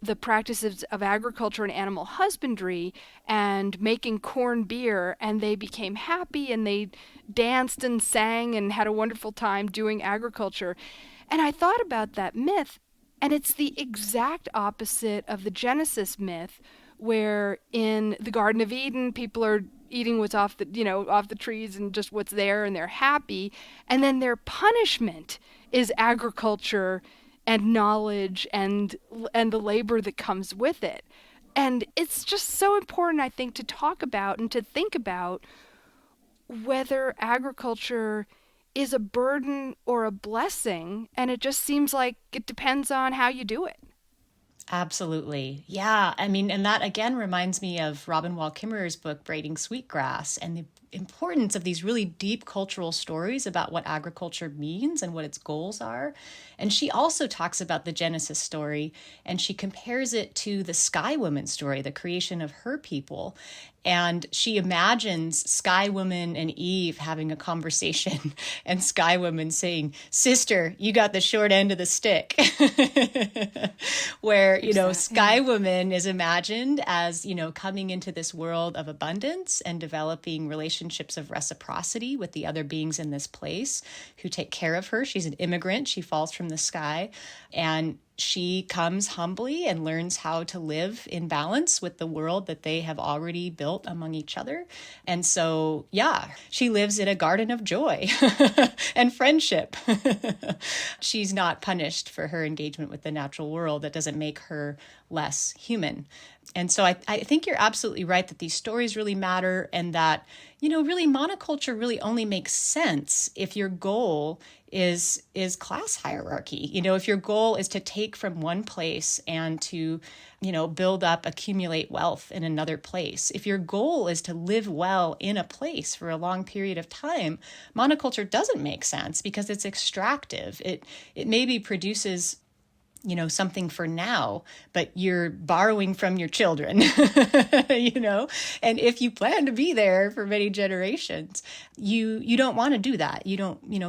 the practices of agriculture and animal husbandry and making corn beer, and they became happy and they danced and sang and had a wonderful time doing agriculture. And I thought about that myth, and it's the exact opposite of the Genesis myth, where in the Garden of Eden people are eating what's off the trees and just what's there, and they're happy, and then their punishment is agriculture and knowledge and the labor that comes with it. And it's just so important, I think, to talk about and to think about whether agriculture is a burden or a blessing, and it just seems like it depends on how you do it. Absolutely. Yeah. I mean, and that again reminds me of Robin Wall Kimmerer's book, Braiding Sweetgrass, and the importance of these really deep cultural stories about what agriculture means and what its goals are. And she also talks about the Genesis story, and she compares it to the Sky Woman story, the creation of her people. And she imagines Sky Woman and Eve having a conversation and Sky Woman saying, "Sister, you got the short end of the stick." Where, Sky Woman is imagined as, coming into this world of abundance and developing relationships of reciprocity with the other beings in this place who take care of her. She's an immigrant. She falls from the sky, and she comes humbly and learns how to live in balance with the world that they have already built among each other. And so, she lives in a garden of joy and friendship. She's not punished for her engagement with the natural world. That doesn't make her less human. And so I think you're absolutely right that these stories really matter, and that, really monoculture really only makes sense if your goal is class hierarchy. If your goal is to take from one place and to, build up, accumulate wealth in another place. If your goal is to live well in a place for a long period of time, monoculture doesn't make sense because it's extractive. It maybe produces something for now, but you're borrowing from your children, and if you plan to be there for many generations, you don't want to do that.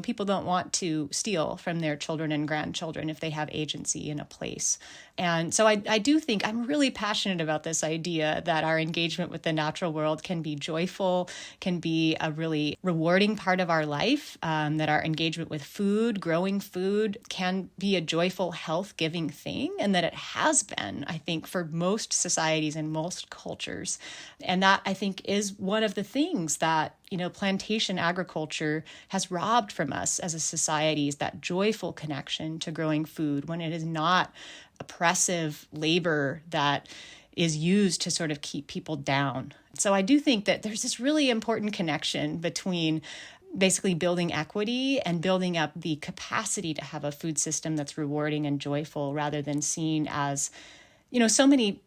People don't want to steal from their children and grandchildren if they have agency in a place. And so I do think I'm really passionate about this idea that our engagement with the natural world can be joyful, can be a really rewarding part of our life, that our engagement with food, growing food, can be a joyful, health-giving thing, and that it has been, I think, for most societies and most cultures. And that, I think, is one of the things that plantation agriculture has robbed from us as a society, is that joyful connection to growing food when it is not oppressive labor that is used to sort of keep people down. So I do think that there's this really important connection between basically building equity and building up the capacity to have a food system that's rewarding and joyful, rather than seen as, so many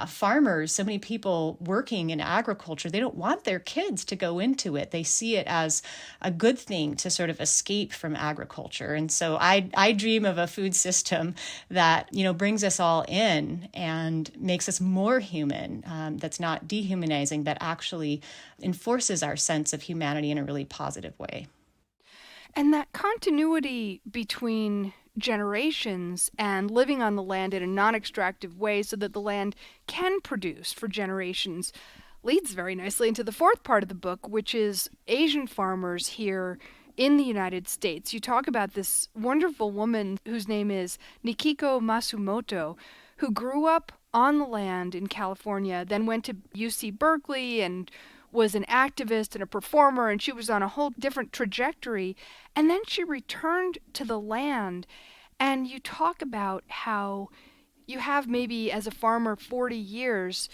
farmers, so many people working in agriculture, they don't want their kids to go into it. They see it as a good thing to sort of escape from agriculture. And so I dream of a food system that, brings us all in and makes us more human, that's not dehumanizing, but actually enforces our sense of humanity in a really positive way. And that continuity between generations and living on the land in a non-extractive way so that the land can produce for generations leads very nicely into the fourth part of the book, which is Asian farmers here in the United States. You talk about this wonderful woman whose name is Nikiko Masumoto, who grew up on the land in California, then went to UC Berkeley and was an activist and a performer, and she was on a whole different trajectory. And then she returned to the land, and you talk about how you have maybe as a farmer 40 years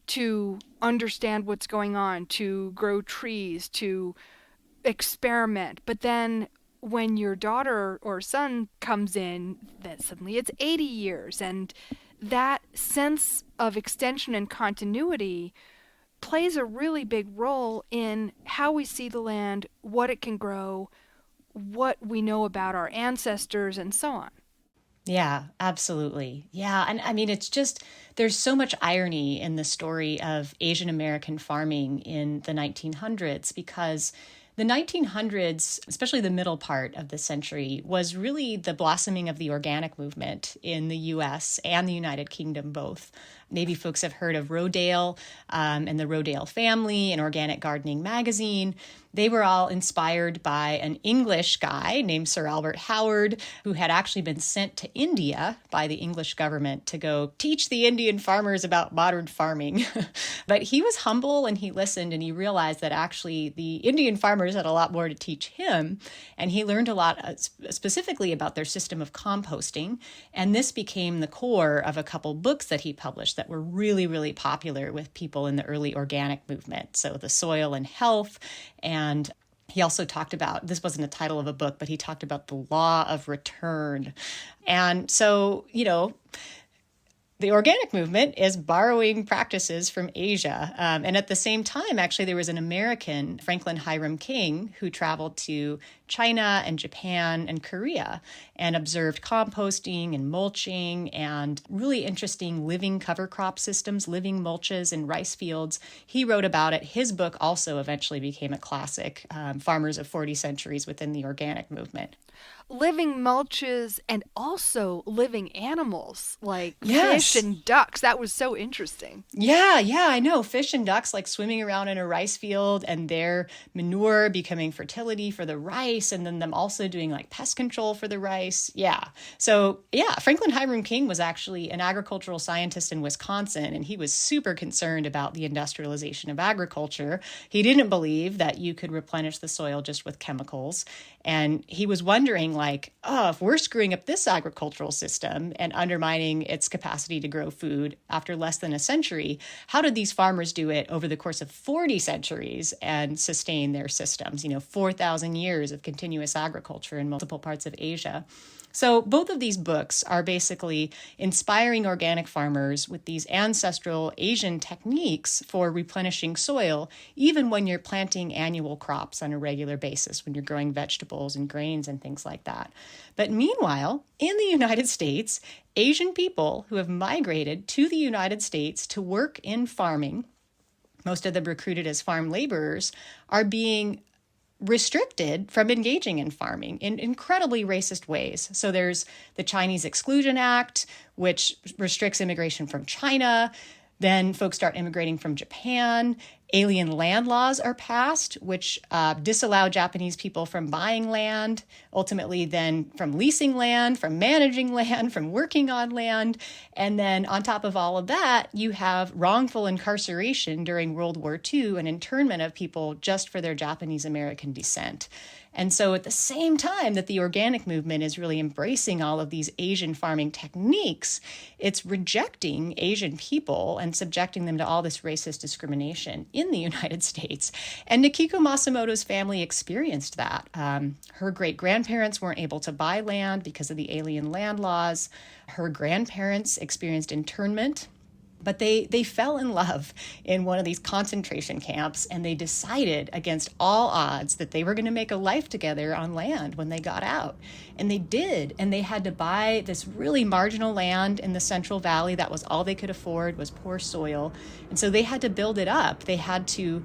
to understand what's going on, to grow trees, to experiment. But then when your daughter or son comes in, then suddenly it's 80 years. And that sense of extension and continuity plays a really big role in how we see the land, what it can grow, what we know about our ancestors, and so on. Yeah, absolutely. Yeah. And I mean, it's just, there's so much irony in the story of Asian American farming in the 1900s, because the 1900s, especially the middle part of the century, was really the blossoming of the organic movement in the US and the United Kingdom both. Maybe folks have heard of Rodale and the Rodale family, an organic gardening magazine. They were all inspired by an English guy named Sir Albert Howard, who had actually been sent to India by the English government to go teach the Indian farmers about modern farming. But he was humble and he listened, and he realized that actually the Indian farmers had a lot more to teach him. And he learned a lot specifically about their system of composting. And this became the core of a couple books that he published that were really, really popular with people in the early organic movement. So The Soil and Health. And he also talked about, this wasn't a title of a book, but he talked about the law of return. And so, the organic movement is borrowing practices from Asia. And at the same time, actually, there was an American, Franklin Hiram King, who traveled to China and Japan and Korea and observed composting and mulching and really interesting living cover crop systems, living mulches in rice fields. He wrote about it. His book also eventually became a classic, Farmers of 40 Centuries Within the Organic Movement. Living mulches and also living animals like Yes. fish and ducks. That was so interesting. Yeah, I know. Fish and ducks like swimming around in a rice field and their manure becoming fertility for the rice, and then them also doing like pest control for the rice. Yeah. So, yeah, Franklin Hiram King was actually an agricultural scientist in Wisconsin, and he was super concerned about the industrialization of agriculture. He didn't believe that you could replenish the soil just with chemicals. And he was wondering, like, oh, if we're screwing up this agricultural system and undermining its capacity to grow food after less than a century, how did these farmers do it over the course of 40 centuries and sustain their systems? 4,000 years of continuous agriculture in multiple parts of Asia. So both of these books are basically inspiring organic farmers with these ancestral Asian techniques for replenishing soil, even when you're planting annual crops on a regular basis, when you're growing vegetables and grains and things like that. But meanwhile, in the United States, Asian people who have migrated to the United States to work in farming, most of them recruited as farm laborers, are being restricted from engaging in farming in incredibly racist ways. So there's the Chinese Exclusion Act, which restricts immigration from China. Then folks start immigrating from Japan. Alien land laws are passed, which disallow Japanese people from buying land, ultimately then from leasing land, from managing land, from working on land. And then on top of all of that, you have wrongful incarceration during World War II and internment of people just for their Japanese American descent. And so at the same time that the organic movement is really embracing all of these Asian farming techniques, it's rejecting Asian people and subjecting them to all this racist discrimination in the United States. And Nikiko Masumoto's family experienced that. Her great-grandparents weren't able to buy land because of the alien land laws. Her grandparents experienced internment. But they fell in love in one of these concentration camps, and they decided against all odds that they were going to make a life together on land when they got out. And they did. And they had to buy this really marginal land in the Central Valley. That was all they could afford, was poor soil. And so they had to build it up. They had to,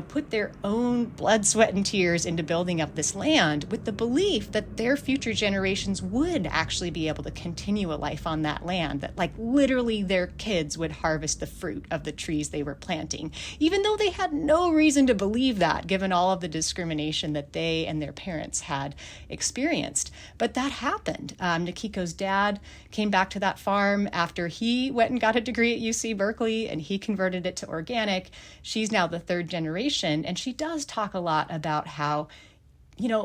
put their own blood, sweat, and tears into building up this land with the belief that their future generations would actually be able to continue a life on that land, that like literally their kids would harvest the fruit of the trees they were planting, even though they had no reason to believe that, given all of the discrimination that they and their parents had experienced. But that happened. Nikiko's dad came back to that farm after he went and got a degree at UC Berkeley, and he converted it to organic. She's now the third generation, and she does talk a lot about how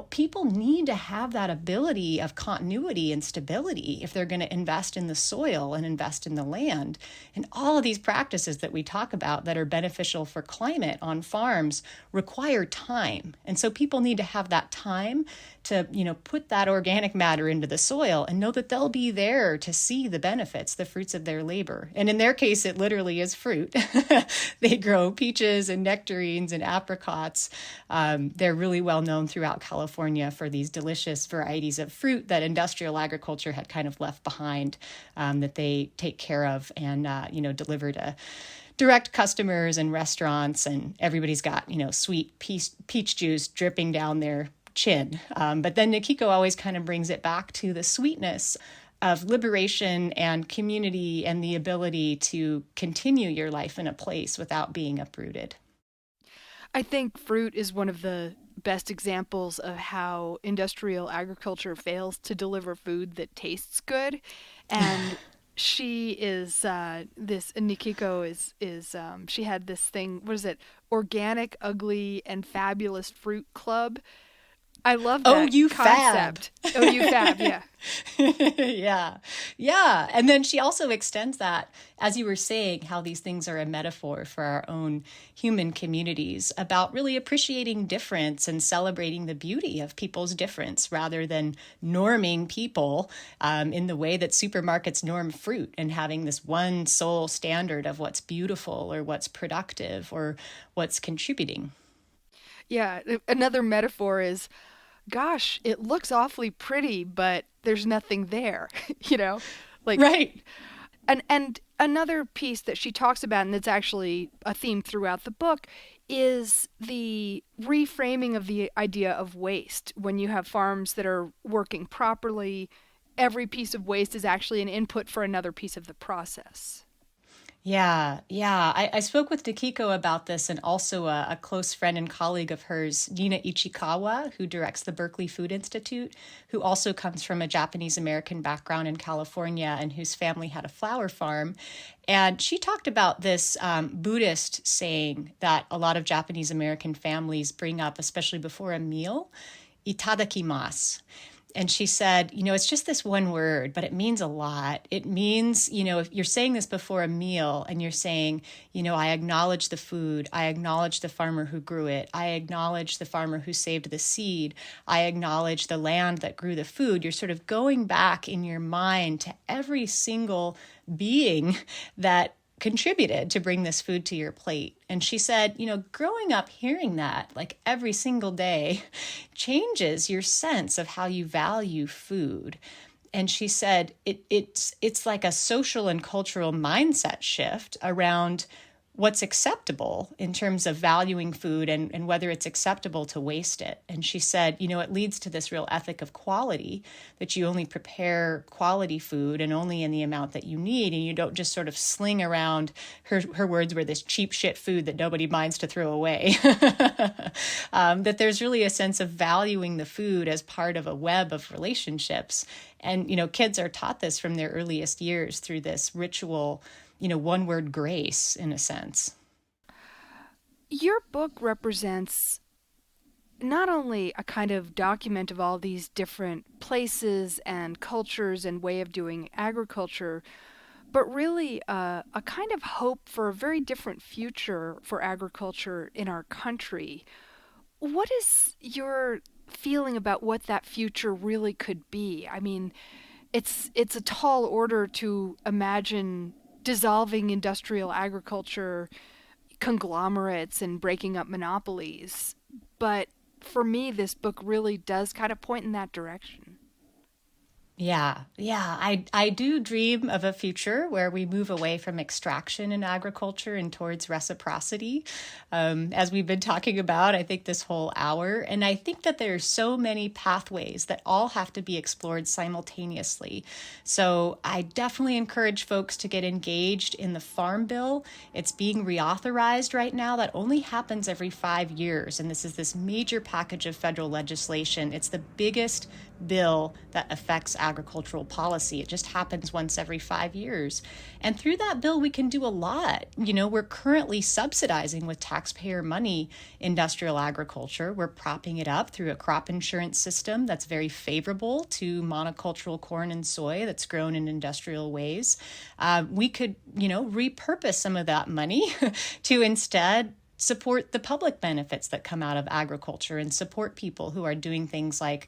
people need to have that ability of continuity and stability if they're going to invest in the soil and invest in the land. And all of these practices that we talk about that are beneficial for climate on farms require time. And so people need to have that time to, put that organic matter into the soil and know that they'll be there to see the benefits, the fruits of their labor. And in their case, it literally is fruit. They grow peaches and nectarines and apricots. They're really well known throughout California for these delicious varieties of fruit that industrial agriculture had kind of left behind, that they take care of and, deliver to direct customers and restaurants. And everybody's got, sweet peach juice dripping down their chin. But then Nikiko always kind of brings it back to the sweetness of liberation and community and the ability to continue your life in a place without being uprooted. I think fruit is one of the best examples of how industrial agriculture fails to deliver food that tastes good. And she is Nikiko is she had this thing, what is it? Organic, Ugly, and Fabulous Fruit Club. I love that concept. Oh, you fab, yeah. Yeah. And then she also extends that, as you were saying, how these things are a metaphor for our own human communities, about really appreciating difference and celebrating the beauty of people's difference rather than norming people in the way that supermarkets norm fruit and having this one sole standard of what's beautiful or what's productive or what's contributing. Yeah, another metaphor is gosh, it looks awfully pretty, but there's nothing there, you know? Like, Right. and another piece that she talks about, and it's actually a theme throughout the book, is the reframing of the idea of waste. When you have farms that are working properly, every piece of waste is actually an input for another piece of the process. Yeah, yeah. I spoke with Takiko about this and also a close friend and colleague of hers, Nina Ichikawa, who directs the Berkeley Food Institute, who also comes from a Japanese American background in California and whose family had a flower farm. And she talked about this Buddhist saying that a lot of Japanese American families bring up, especially before a meal, itadakimasu. And she said, it's just this one word, but it means a lot. It means, if you're saying this before a meal and you're saying, I acknowledge the food, I acknowledge the farmer who grew it, I acknowledge the farmer who saved the seed, I acknowledge the land that grew the food, you're sort of going back in your mind to every single being that contributed to bring this food to your plate. And she said, growing up hearing that like every single day changes your sense of how you value food. And she said it's like a social and cultural mindset shift around what's acceptable in terms of valuing food and whether it's acceptable to waste it. And she said, it leads to this real ethic of quality, that you only prepare quality food and only in the amount that you need. And you don't just sort of sling around, her words were this cheap shit food that nobody minds to throw away. That there's really a sense of valuing the food as part of a web of relationships. And, kids are taught this from their earliest years through this ritual, one word grace, in a sense. Your book represents not only a kind of document of all these different places and cultures and way of doing agriculture, but really a kind of hope for a very different future for agriculture in our country. What is your feeling about what that future really could be? I mean, it's a tall order to imagine dissolving industrial agriculture conglomerates and breaking up monopolies. But for me, this book really does kind of point in that direction. Yeah, yeah. I do dream of a future where we move away from extraction in agriculture and towards reciprocity, as we've been talking about, I think, this whole hour. And I think that there are so many pathways that all have to be explored simultaneously. So I definitely encourage folks to get engaged in the Farm Bill. It's being reauthorized right now. That only happens every 5 years. And this is this major package of federal legislation. It's the biggest bill that affects agricultural policy. It just happens once every 5 years. And through that bill, we can do a lot. We're currently subsidizing with taxpayer money industrial agriculture. We're propping it up through a crop insurance system that's very favorable to monocultural corn and soy that's grown in industrial ways. We could, repurpose some of that money to instead support the public benefits that come out of agriculture and support people who are doing things like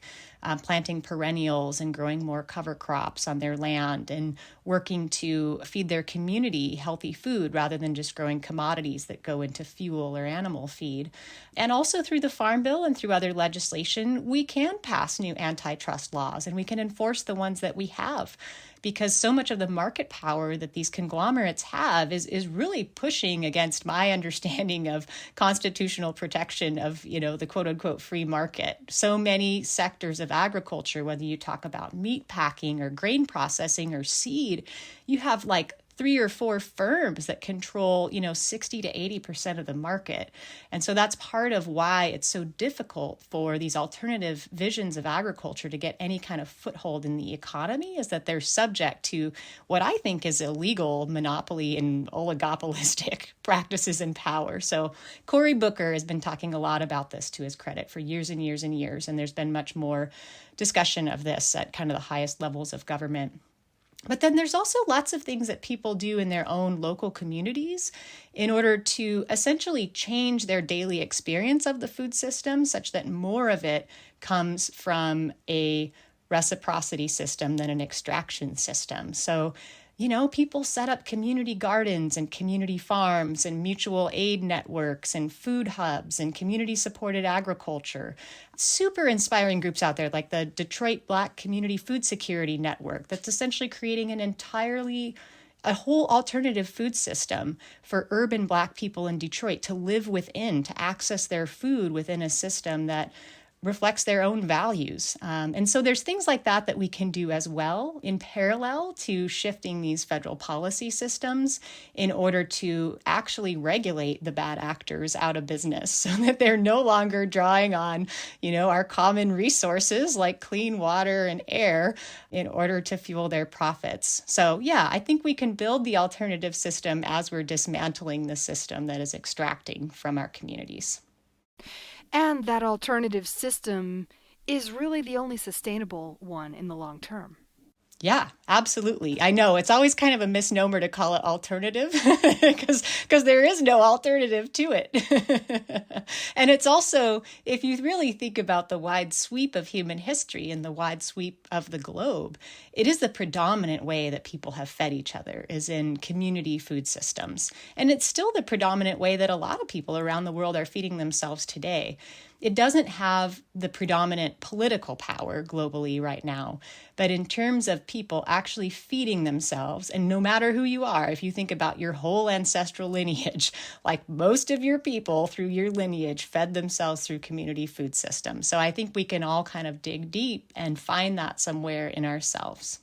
planting perennials and growing more cover crops on their land and working to feed their community healthy food rather than just growing commodities that go into fuel or animal feed. And also through the Farm Bill and through other legislation, we can pass new antitrust laws and we can enforce the ones that we have, because so much of the market power that these conglomerates have is really pushing against my understanding of constitutional protection of, the quote unquote free market. So many sectors of agriculture, whether you talk about meat packing or grain processing or seed, you have like 3 or 4 firms that control, 60 to 80% of the market. And so that's part of why it's so difficult for these alternative visions of agriculture to get any kind of foothold in the economy, is that they're subject to what I think is illegal monopoly and oligopolistic practices and power. So Cory Booker has been talking a lot about this to his credit for years and years and years. And there's been much more discussion of this at kind of the highest levels of government. But then there's also lots of things that people do in their own local communities in order to essentially change their daily experience of the food system such that more of it comes from a reciprocity system than an extraction system. So People set up community gardens and community farms and mutual aid networks and food hubs and community supported agriculture. Super inspiring groups out there like the Detroit Black Community Food Security Network that's essentially creating a whole alternative food system for urban Black people in Detroit to live within, to access their food within a system that reflects their own values. And so there's things like that we can do as well in parallel to shifting these federal policy systems in order to actually regulate the bad actors out of business so that they're no longer drawing on, our common resources like clean water and air in order to fuel their profits. So yeah, I think we can build the alternative system as we're dismantling the system that is extracting from our communities. And that alternative system is really the only sustainable one in the long term. Yeah, absolutely. I know it's always kind of a misnomer to call it alternative because there is no alternative to it. And it's also, if you really think about the wide sweep of human history and the wide sweep of the globe, it is the predominant way that people have fed each other is in community food systems. And it's still the predominant way that a lot of people around the world are feeding themselves today. It doesn't have the predominant political power globally right now, but in terms of people actually feeding themselves, and no matter who you are, if you think about your whole ancestral lineage, like most of your people through your lineage fed themselves through community food systems. So I think we can all kind of dig deep and find that somewhere in ourselves.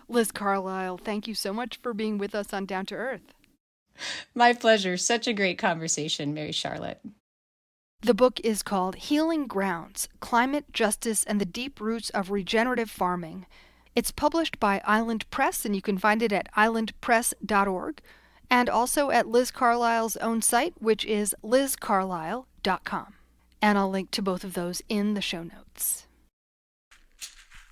Liz Carlisle, thank you so much for being with us on Down to Earth. My pleasure. Such a great conversation, Mary Charlotte. The book is called Healing Grounds, Climate, Justice, and the Deep Roots of Regenerative Farming. It's published by Island Press, and you can find it at islandpress.org, and also at Liz Carlisle's own site, which is lizcarlisle.com. And I'll link to both of those in the show notes.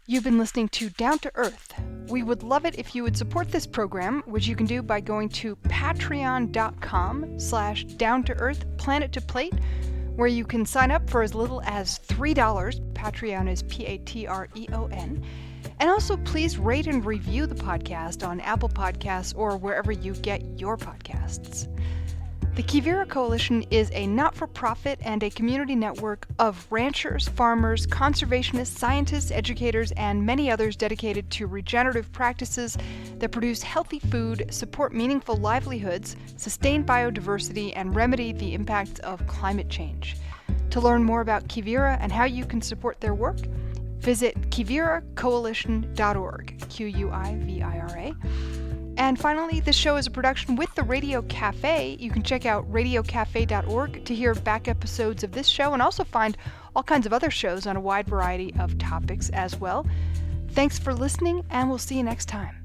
You've been listening to Down to Earth. We would love it if you would support this program, which you can do by going to patreon.com/down-to-earth-planet-to-plate, where you can sign up for as little as $3. Patreon is Patreon. And also please rate and review the podcast on Apple Podcasts or wherever you get your podcasts. The Quivira Coalition is a not-for-profit and a community network of ranchers, farmers, conservationists, scientists, educators, and many others dedicated to regenerative practices that produce healthy food, support meaningful livelihoods, sustain biodiversity, and remedy the impacts of climate change. To learn more about Quivira and how you can support their work, visit quiviracoalition.org, Quivira. And finally, this show is a production with the Radio Cafe. You can check out radiocafe.org to hear back episodes of this show and also find all kinds of other shows on a wide variety of topics as well. Thanks for listening, and we'll see you next time.